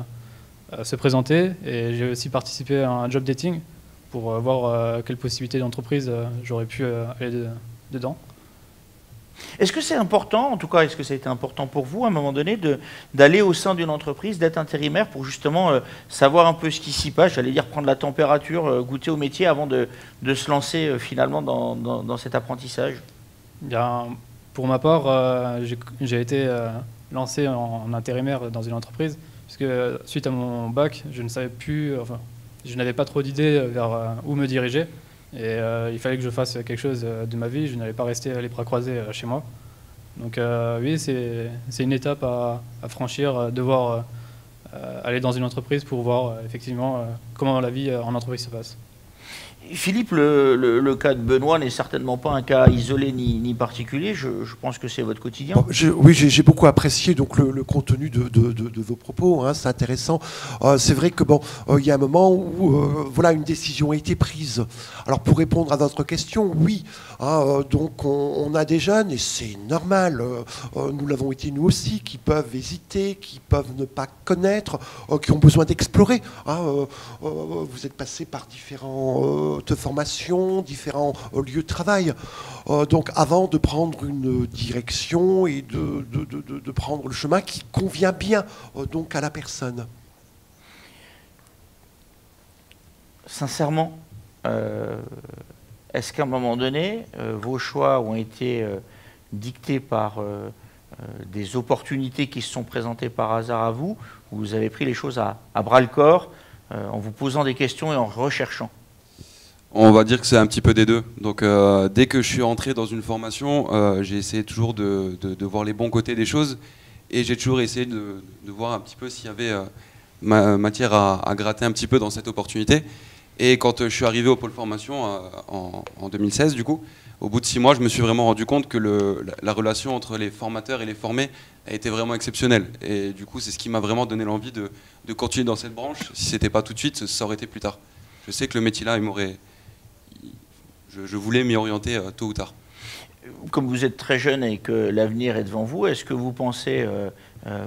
[SPEAKER 12] se présenter. Et j'ai aussi participé à un job dating pour voir quelles possibilités d'entreprise j'aurais pu aller dedans.
[SPEAKER 2] Est-ce que c'est important, en tout cas, est-ce que ça a été important pour vous, à un moment donné, d'aller au sein d'une entreprise, d'être intérimaire pour justement savoir un peu ce qui s'y passe, j'allais dire prendre la température, goûter au métier avant de se lancer finalement dans cet apprentissage?
[SPEAKER 12] Bien, pour ma part, j'ai été lancé en intérimaire dans une entreprise, puisque suite à mon bac, je ne savais plus, je n'avais pas trop d'idées vers où me diriger. Et il fallait que je fasse quelque chose de ma vie, je n'allais pas rester les bras croisés chez moi. Donc oui, c'est une étape à franchir, devoir aller dans une entreprise pour voir effectivement comment la vie en entreprise se passe.
[SPEAKER 2] Philippe, le cas de Benoît n'est certainement pas un cas isolé ni particulier. Je pense que c'est votre quotidien.
[SPEAKER 10] Bon, oui, j'ai beaucoup apprécié donc le contenu de vos propos. Hein, c'est intéressant. C'est vrai que il y a un moment où voilà, une décision a été prise. Alors pour répondre à votre question, oui. Donc on a des jeunes et c'est normal. Nous l'avons été nous aussi, qui peuvent hésiter, qui peuvent ne pas connaître, qui ont besoin d'explorer. Vous êtes passé par différentes formations, différents lieux de travail. Donc avant de prendre une direction et de prendre le chemin qui convient bien donc à la personne.
[SPEAKER 2] Sincèrement, est-ce qu'à un moment donné, vos choix ont été dictés par des opportunités qui se sont présentées par hasard à vous, ou vous avez pris les choses à bras-le-corps en vous posant des questions et en recherchant?
[SPEAKER 13] On va dire que c'est un petit peu des deux. Donc dès que je suis entré dans une formation, j'ai essayé toujours de voir les bons côtés des choses et j'ai toujours essayé de voir un petit peu s'il y avait matière à gratter un petit peu dans cette opportunité. Et quand je suis arrivé au pôle formation en 2016, du coup, au bout de 6 mois, je me suis vraiment rendu compte que la relation entre les formateurs et les formés a été vraiment exceptionnelle. Et du coup, c'est ce qui m'a vraiment donné l'envie de continuer dans cette branche. Si ce n'était pas tout de suite, ça aurait été plus tard. Je sais que le métier-là, je voulais m'y orienter tôt ou tard.
[SPEAKER 2] Comme vous êtes très jeune et que l'avenir est devant vous, est-ce que vous pensez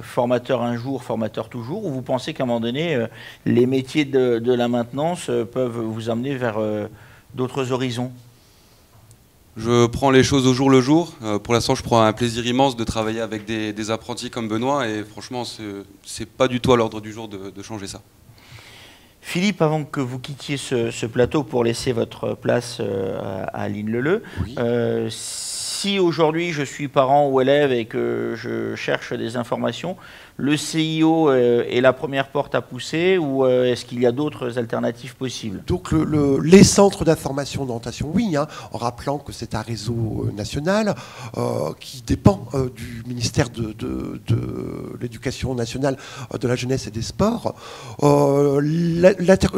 [SPEAKER 2] formateur un jour, formateur toujours, ou vous pensez qu'à un moment donné, les métiers de la maintenance peuvent vous amener vers d'autres horizons?
[SPEAKER 13] Je prends les choses au jour le jour. Pour l'instant, je prends un plaisir immense de travailler avec des apprentis comme Benoît et franchement, c'est pas du tout à l'ordre du jour de changer ça.
[SPEAKER 2] Philippe, avant que vous quittiez ce plateau pour laisser votre place à Aline Leleu, oui. Si aujourd'hui je suis parent ou élève et que je cherche des informations, le CIO est la première porte à pousser ou est-ce qu'il y a d'autres alternatives possibles?
[SPEAKER 10] Donc les centres d'information d'orientation, oui, hein, en rappelant que c'est un réseau national qui dépend du ministère de l'Éducation nationale, de la jeunesse et des sports.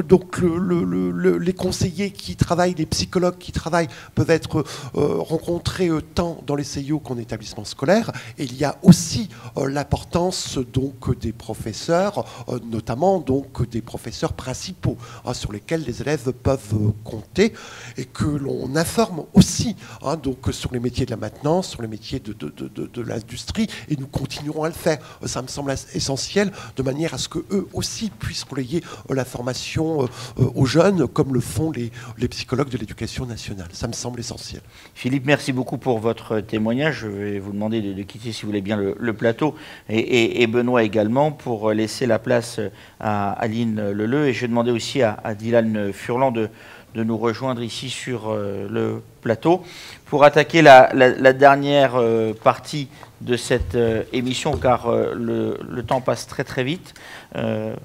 [SPEAKER 10] Donc les conseillers qui travaillent, les psychologues qui travaillent peuvent être rencontrés tant dans les CIO qu'en établissement scolaire. Et il y a aussi l'importance donc des professeurs, notamment donc des professeurs principaux sur lesquels les élèves peuvent compter et que l'on informe aussi donc sur les métiers de la maintenance, sur les métiers de l'industrie et nous continuerons à le faire. Ça me semble essentiel de manière à ce qu'eux aussi puissent relayer l'information aux jeunes comme le font les psychologues de l'éducation nationale. Ça me semble essentiel.
[SPEAKER 2] Philippe, merci beaucoup pour votre témoignage. Je vais vous demander de quitter, si vous voulez bien, le plateau et Benoît également pour laisser la place à Aline Leleu. Et je vais demander aussi à Dylan Furlan de nous rejoindre ici sur le plateau pour attaquer la dernière partie de cette émission, car le temps passe très très vite.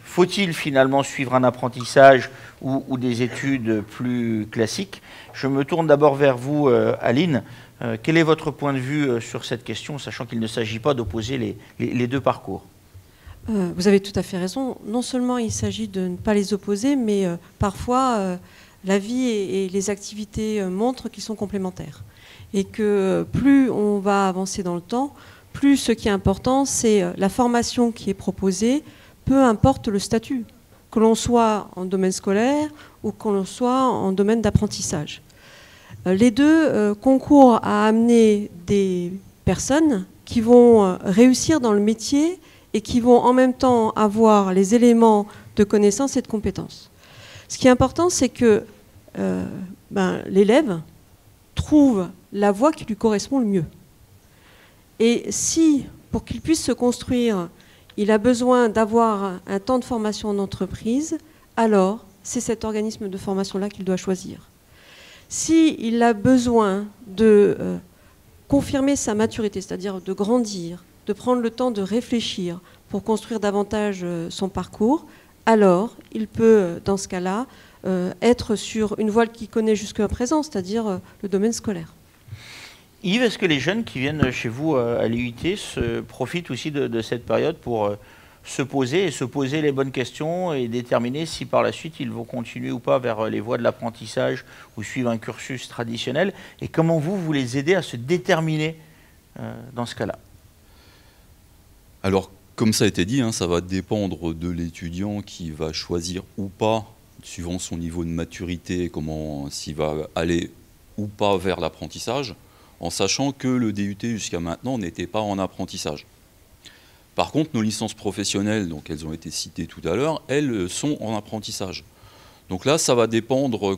[SPEAKER 2] Faut-il finalement suivre un apprentissage ou des études plus classiques? Je me tourne d'abord vers vous, Aline. Quel est votre point de vue sur cette question, sachant qu'il ne s'agit pas d'opposer les deux parcours?
[SPEAKER 5] Vous avez tout à fait raison. Non seulement il s'agit de ne pas les opposer, mais parfois la vie et les activités montrent qu'ils sont complémentaires. Et que plus on va avancer dans le temps, plus ce qui est important, c'est la formation qui est proposée, peu importe le statut, que l'on soit en domaine scolaire ou que l'on soit en domaine d'apprentissage. Les deux concourent à amener des personnes qui vont réussir dans le métier et qui vont en même temps avoir les éléments de connaissance et de compétences. Ce qui est important, c'est que l'élève trouve la voie qui lui correspond le mieux. Et si, pour qu'il puisse se construire, il a besoin d'avoir un temps de formation en entreprise, alors c'est cet organisme de formation-là qu'il doit choisir. S'il a besoin de confirmer sa maturité, c'est-à-dire de grandir, de prendre le temps de réfléchir pour construire davantage son parcours, alors il peut, dans ce cas-là, être sur une voie qu'il connaît jusqu'à présent, c'est-à-dire le domaine scolaire.
[SPEAKER 2] Yves, est-ce que les jeunes qui viennent chez vous à l'IUT profitent aussi de cette période pour se poser les bonnes questions et déterminer si par la suite ils vont continuer ou pas vers les voies de l'apprentissage ou suivre un cursus traditionnel. Et comment vous les aidez à se déterminer dans ce cas-là?
[SPEAKER 11] Alors, comme ça a été dit, ça va dépendre de l'étudiant qui va choisir ou pas, suivant son niveau de maturité, s'il va aller ou pas vers l'apprentissage, en sachant que le DUT jusqu'à maintenant n'était pas en apprentissage. Par contre, nos licences professionnelles, donc elles ont été citées tout à l'heure, elles sont en apprentissage. Donc là, ça va dépendre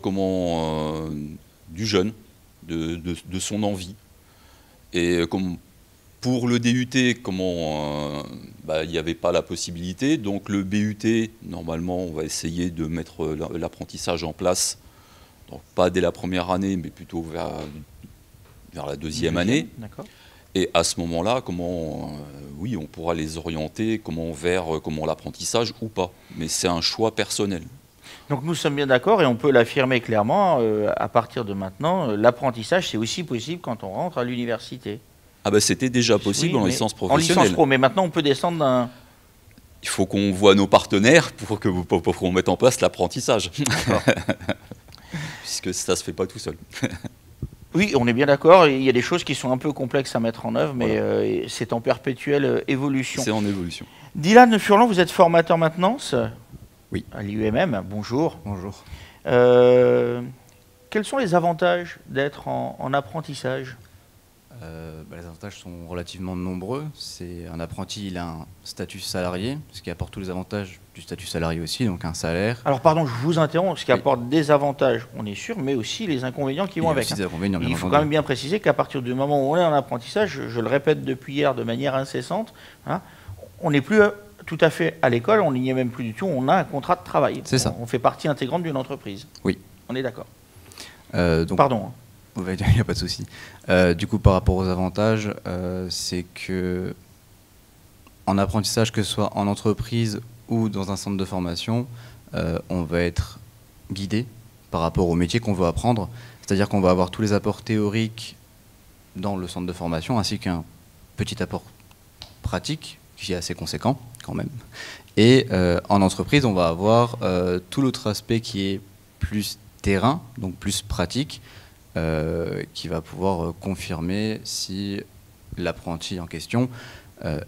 [SPEAKER 11] du jeune, de son envie. Et comme pour le DUT, il n'y avait pas la possibilité. Donc le BUT, normalement, on va essayer de mettre l'apprentissage en place. Donc pas dès la première année, mais plutôt vers la deuxième année. Et à ce moment-là, oui, on pourra les orienter vers l'apprentissage ou pas. Mais c'est un choix personnel.
[SPEAKER 2] Donc nous sommes bien d'accord et on peut l'affirmer clairement, à partir de maintenant, l'apprentissage c'est aussi possible quand on rentre à l'université.
[SPEAKER 11] Ah ben c'était déjà possible en licence professionnelle.
[SPEAKER 2] En licence pro, mais maintenant on peut descendre d'un...
[SPEAKER 11] Il faut qu'on voit nos partenaires pour qu'on mette en place l'apprentissage. Puisque ça ne se fait pas tout seul.
[SPEAKER 2] Oui, on est bien d'accord. Il y a des choses qui sont un peu complexes à mettre en œuvre, mais c'est en perpétuelle évolution.
[SPEAKER 11] C'est en évolution.
[SPEAKER 2] Dylan Furlan, vous êtes formateur maintenance?
[SPEAKER 14] Oui.
[SPEAKER 2] À l'IUMM, bonjour.
[SPEAKER 14] Bonjour.
[SPEAKER 2] Quels sont les avantages d'être en apprentissage?
[SPEAKER 14] Les avantages sont relativement nombreux. Un apprenti, il a un statut salarié, ce qui apporte tous les avantages du statut salarié aussi, donc un salaire.
[SPEAKER 2] Alors pardon, je vous interromps, ce qui apporte des avantages, on est sûr, mais aussi les inconvénients qui vont avec. Il faut quand même bien préciser qu'à partir du moment où on est en apprentissage, je le répète depuis hier de manière incessante, on n'est plus tout à fait à l'école, on n'y est même plus du tout, on a un contrat de travail.
[SPEAKER 14] C'est ça.
[SPEAKER 2] On fait partie intégrante d'une entreprise.
[SPEAKER 14] Oui.
[SPEAKER 2] On est d'accord.
[SPEAKER 14] Pardon. Il n'y a pas de souci. Du coup, par rapport aux avantages, c'est que en apprentissage, que ce soit en entreprise ou dans un centre de formation, on va être guidé par rapport au métier qu'on veut apprendre. C'est-à-dire qu'on va avoir tous les apports théoriques dans le centre de formation, ainsi qu'un petit apport pratique, qui est assez conséquent quand même. Et en entreprise, on va avoir tout l'autre aspect qui est plus terrain, donc plus pratique, qui va pouvoir confirmer si l'apprenti en question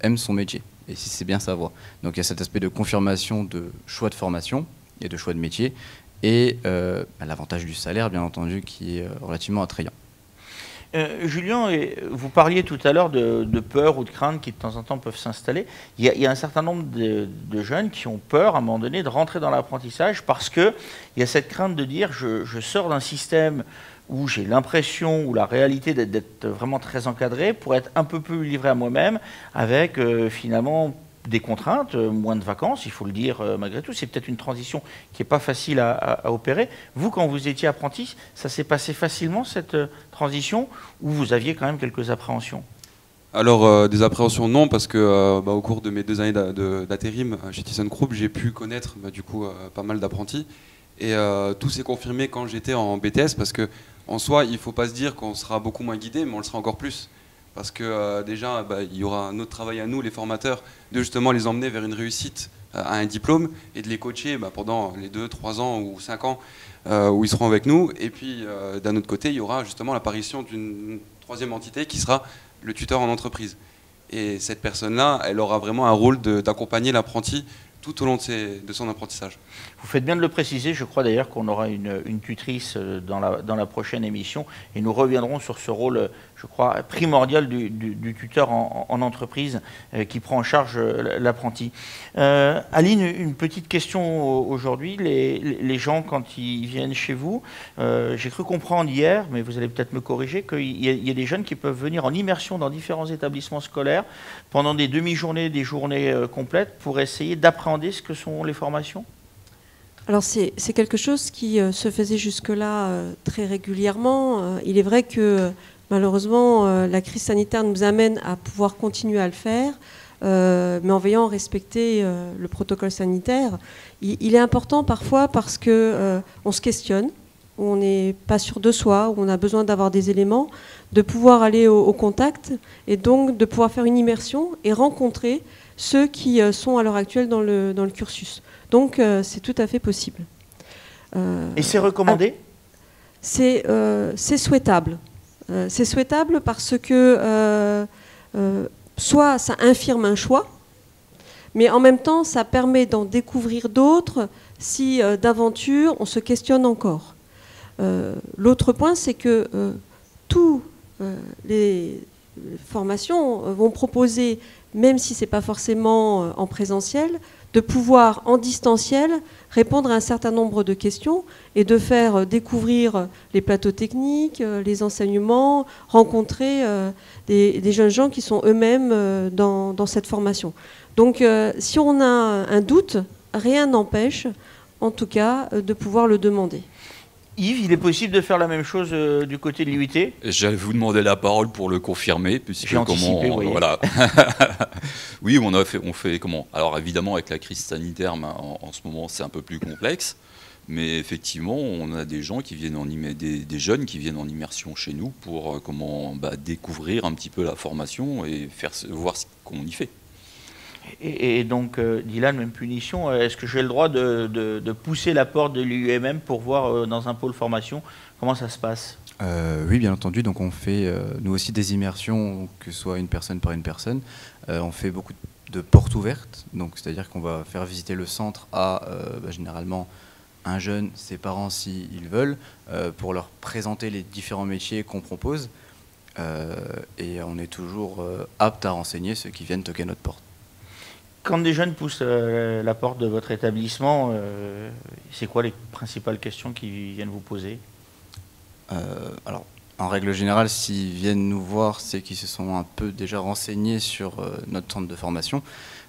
[SPEAKER 14] aime son métier et si c'est bien sa voie. Donc il y a cet aspect de confirmation de choix de formation et de choix de métier et l'avantage du salaire, bien entendu, qui est relativement attrayant.
[SPEAKER 2] Julien, vous parliez tout à l'heure de peur ou de crainte qui de temps en temps peuvent s'installer. Il y a un certain nombre de jeunes qui ont peur à un moment donné de rentrer dans l'apprentissage parce qu'il y a cette crainte de dire je sors d'un système où j'ai l'impression ou la réalité d'être vraiment très encadré pour être un peu plus livré à moi-même avec finalement des contraintes, moins de vacances, il faut le dire malgré tout. C'est peut-être une transition qui n'est pas facile à opérer. Vous, quand vous étiez apprenti, ça s'est passé facilement cette transition ou vous aviez quand même quelques appréhensions?
[SPEAKER 13] Alors, des appréhensions, non, parce que au cours de mes 2 années d'intérim chez ThyssenKrupp, j'ai pu connaître du coup pas mal d'apprentis. Et tout s'est confirmé quand j'étais en BTS, parce que en soi, il ne faut pas se dire qu'on sera beaucoup moins guidé, mais on le sera encore plus. Parce que déjà, il y aura un autre travail à nous, les formateurs, de justement les emmener vers une réussite à un diplôme et de les coacher pendant les 2, 3 ans ou 5 ans où ils seront avec nous. Et puis, d'un autre côté, il y aura justement l'apparition d'une 3e entité qui sera le tuteur en entreprise. Et cette personne-là, elle aura vraiment un rôle d'accompagner l'apprenti tout au long de son apprentissage.
[SPEAKER 2] Vous faites bien de le préciser, je crois d'ailleurs qu'on aura une tutrice dans la prochaine émission et nous reviendrons sur ce rôle, je crois, primordial du tuteur en entreprise qui prend en charge l'apprenti. Aline, une petite question aujourd'hui. Les gens, quand ils viennent chez vous, j'ai cru comprendre hier, mais vous allez peut-être me corriger, qu'il y a des jeunes qui peuvent venir en immersion dans différents établissements scolaires pendant des demi-journées, des journées complètes pour essayer d'appréhender ce que sont les formations?
[SPEAKER 5] Alors c'est quelque chose qui se faisait jusque-là très régulièrement. Il est vrai que malheureusement la crise sanitaire nous amène à pouvoir continuer à le faire, mais en veillant à respecter le protocole sanitaire. Il est important parfois parce que on se questionne, où on n'est pas sûr de soi, où on a besoin d'avoir des éléments, de pouvoir aller au contact et donc de pouvoir faire une immersion et rencontrer ceux qui sont à l'heure actuelle dans le cursus. Donc c'est tout à fait possible.
[SPEAKER 2] Et c'est recommandé ?
[SPEAKER 5] C'est souhaitable. C'est souhaitable parce que soit ça infirme un choix, mais en même temps ça permet d'en découvrir d'autres si d'aventure on se questionne encore. L'autre point, c'est que tous les formations vont proposer, même si ce n'est pas forcément en présentiel, de pouvoir en distanciel répondre à un certain nombre de questions et de faire découvrir les plateaux techniques, les enseignements, rencontrer des jeunes gens qui sont eux-mêmes dans cette formation. Donc si on a un doute, rien n'empêche en tout cas de pouvoir le demander.
[SPEAKER 2] Yves, il est possible de faire la même chose du côté de l'IUT ?
[SPEAKER 11] J'allais vous demander la parole pour le confirmer, puisque
[SPEAKER 2] j'ai anticipé,
[SPEAKER 11] voilà. Oui, on fait comment ? Alors évidemment, avec la crise sanitaire, en ce moment, c'est un peu plus complexe, mais effectivement, on a des gens qui viennent des jeunes qui viennent en immersion chez nous pour découvrir un petit peu la formation et voir ce qu'on y fait.
[SPEAKER 2] Et donc, Dylan, même punition, est-ce que j'ai le droit de pousser la porte de l'UMM pour voir dans un pôle formation comment ça se passe ?
[SPEAKER 14] Oui, bien entendu. Donc on fait nous aussi des immersions, que ce soit une personne par une personne. On fait beaucoup de portes ouvertes, donc c'est-à-dire qu'on va faire visiter le centre à généralement un jeune, ses parents s'ils veulent, pour leur présenter les différents métiers qu'on propose. Et on est toujours apte à renseigner ceux qui viennent toquer à notre porte.
[SPEAKER 2] Quand des jeunes poussent la porte de votre établissement, c'est quoi les principales questions qu'ils viennent vous poser ?
[SPEAKER 14] Alors, en règle générale, s'ils viennent nous voir, c'est qu'ils se sont un peu déjà renseignés sur notre centre de formation.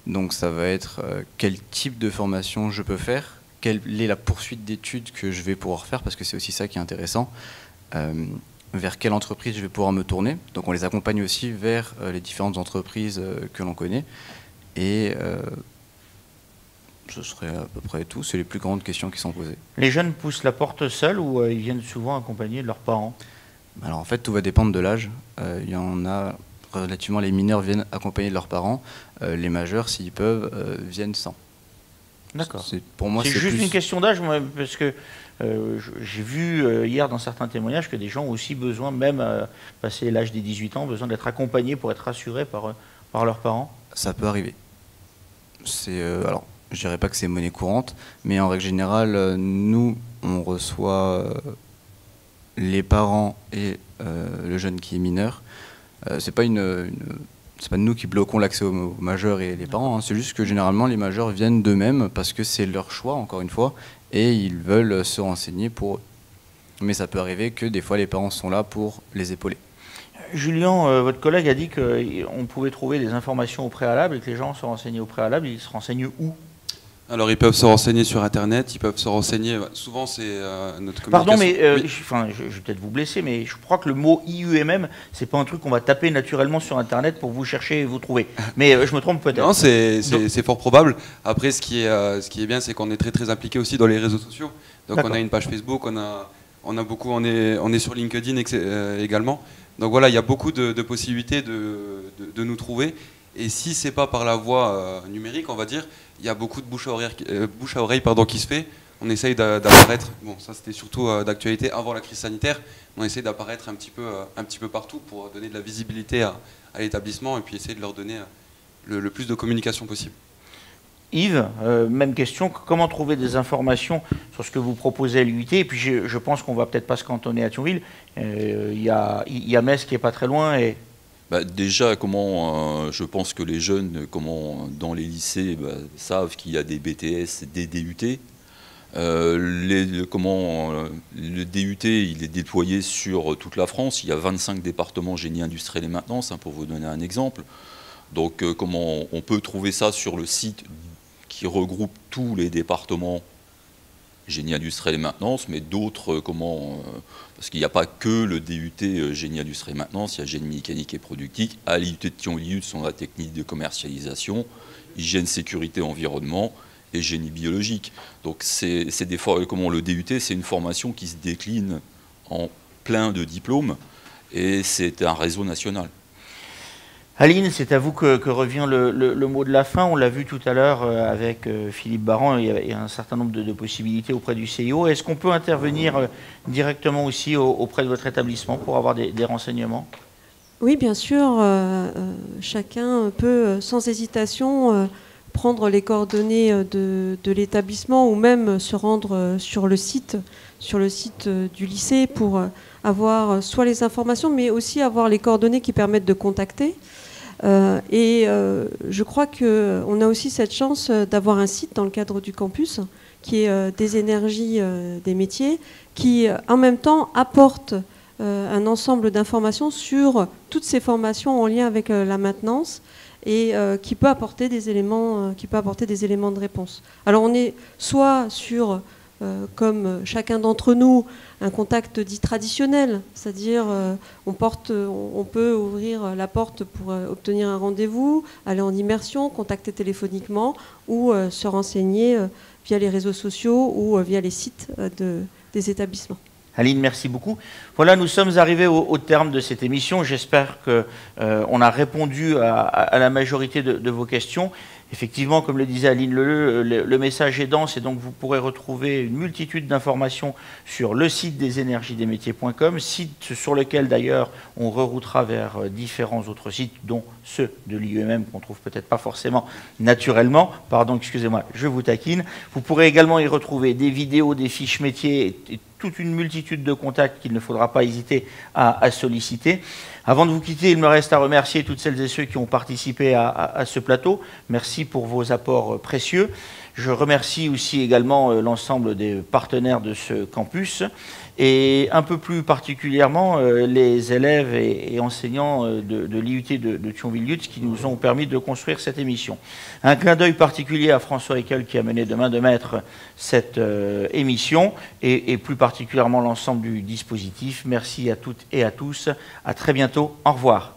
[SPEAKER 14] Donc ça va être quel type de formation je peux faire, quelle est la poursuite d'études que je vais pouvoir faire, parce que c'est aussi ça qui est intéressant. Vers quelle entreprise je vais pouvoir me tourner. Donc on les accompagne aussi vers les différentes entreprises que l'on connaît. Et ce serait à peu près tout. C'est les plus grandes questions qui sont posées.
[SPEAKER 2] Les jeunes poussent la porte seuls ou ils viennent souvent accompagnés de leurs parents ?
[SPEAKER 14] Alors en fait, tout va dépendre de l'âge. Il y en a relativement, les mineurs viennent accompagnés de leurs parents. Les majeurs, s'ils peuvent, viennent sans.
[SPEAKER 2] D'accord.
[SPEAKER 14] Pour moi,
[SPEAKER 2] c'est juste une question d'âge, parce que j'ai vu hier dans certains témoignages que des gens ont aussi besoin, même passé l'âge des 18 ans, besoin d'être accompagnés pour être rassurés par leurs parents.
[SPEAKER 14] Ça peut arriver. Alors, je dirais pas que c'est monnaie courante, mais en règle générale, nous, on reçoit les parents et le jeune qui est mineur. C'est pas nous qui bloquons l'accès aux majeurs et les parents, hein. C'est juste que généralement les majeurs viennent d'eux-mêmes parce que c'est leur choix, encore une fois, et ils veulent se renseigner pour eux. Mais ça peut arriver que des fois les parents sont là pour les épauler.
[SPEAKER 2] Julien, votre collègue a dit qu'on pouvait trouver des informations au préalable et que les gens se renseignaient au préalable. Ils se renseignent où ?
[SPEAKER 13] Alors ils peuvent se renseigner sur Internet, ils peuvent se renseigner... Souvent c'est notre communication...
[SPEAKER 2] Pardon, mais
[SPEAKER 13] oui.
[SPEAKER 2] je vais peut-être vous blesser, mais je crois que le mot IUMM, c'est pas un truc qu'on va taper naturellement sur Internet pour vous chercher et vous trouver. Mais je me trompe peut-être.
[SPEAKER 13] Non, c'est fort probable. Après, ce qui est bien, c'est qu'on est très très impliqué aussi dans les réseaux sociaux. Donc on a une page Facebook, on est sur LinkedIn également. Donc voilà, il y a beaucoup de possibilités de nous trouver. Et si c'est pas par la voie numérique, on va dire, il y a beaucoup de bouche à oreille qui se fait. On essaye d'apparaître, bon ça c'était surtout d'actualité avant la crise sanitaire, on essaye d'apparaître un petit peu partout pour donner de la visibilité à l'établissement et puis essayer de leur donner le plus de communication possible.
[SPEAKER 2] Yves, même question, comment trouver des informations sur ce que vous proposez à l'UIT ? Et puis je pense qu'on va peut-être pas se cantonner à Thionville, il y a Metz qui est pas très loin et...
[SPEAKER 11] Déjà, je pense que les jeunes dans les lycées savent qu'il y a des BTS, des DUT. Le DUT, il est déployé sur toute la France. Il y a 25 départements génie industriel et maintenance, pour vous donner un exemple. Donc, on peut trouver ça sur le site qui regroupe tous les départements génie industriel et maintenance, mais d'autres, parce qu'il n'y a pas que le DUT génie industriel et maintenance, il y a génie mécanique et productique, à l'IUT de Thionville, sont la technique de commercialisation, hygiène, sécurité, environnement et génie biologique. Donc le DUT, c'est une formation qui se décline en plein de diplômes et c'est un réseau national.
[SPEAKER 2] Aline, c'est à vous que revient le mot de la fin. On l'a vu tout à l'heure avec Philippe Baran, il y a un certain nombre de possibilités auprès du CIO. Est-ce qu'on peut intervenir directement aussi auprès de votre établissement pour avoir des renseignements ?
[SPEAKER 5] Oui, bien sûr. Chacun peut, sans hésitation, prendre les coordonnées de l'établissement ou même se rendre sur le site du lycée pour avoir soit les informations, mais aussi avoir les coordonnées qui permettent de contacter. Je crois qu'on a aussi cette chance d'avoir un site dans le cadre du campus qui est des énergies des métiers, qui en même temps apporte un ensemble d'informations sur toutes ces formations en lien avec la maintenance et qui peut apporter des éléments de réponse. Alors on est soit sur, comme chacun d'entre nous, un contact dit traditionnel, c'est-à-dire on peut ouvrir la porte pour obtenir un rendez-vous, aller en immersion, contacter téléphoniquement ou se renseigner via les réseaux sociaux ou via les sites des établissements.
[SPEAKER 2] Aline, merci beaucoup. Voilà, nous sommes arrivés au terme de cette émission. J'espère qu'on a répondu à la majorité de vos questions. Effectivement, comme le disait Aline Leleu, le message est dense et donc vous pourrez retrouver une multitude d'informations sur le site des energiesdesmétiers.com, site sur lequel d'ailleurs on reroutera vers différents autres sites, dont ceux de l'IUMM qu'on trouve peut-être pas forcément naturellement. Pardon, excusez-moi, je vous taquine. Vous pourrez également y retrouver des vidéos, des fiches métiers et toute une multitude de contacts qu'il ne faudra pas hésiter à solliciter. Avant de vous quitter, il me reste à remercier toutes celles et ceux qui ont participé à ce plateau. Merci pour vos apports précieux. Je remercie aussi également l'ensemble des partenaires de ce campus et un peu plus particulièrement les élèves et enseignants de l'IUT de Thionville-Lutz qui nous ont permis de construire cette émission. Un clin d'œil particulier à François Eckel qui a mené de main de maître cette émission et plus particulièrement l'ensemble du dispositif. Merci à toutes et à tous. À très bientôt. Au revoir.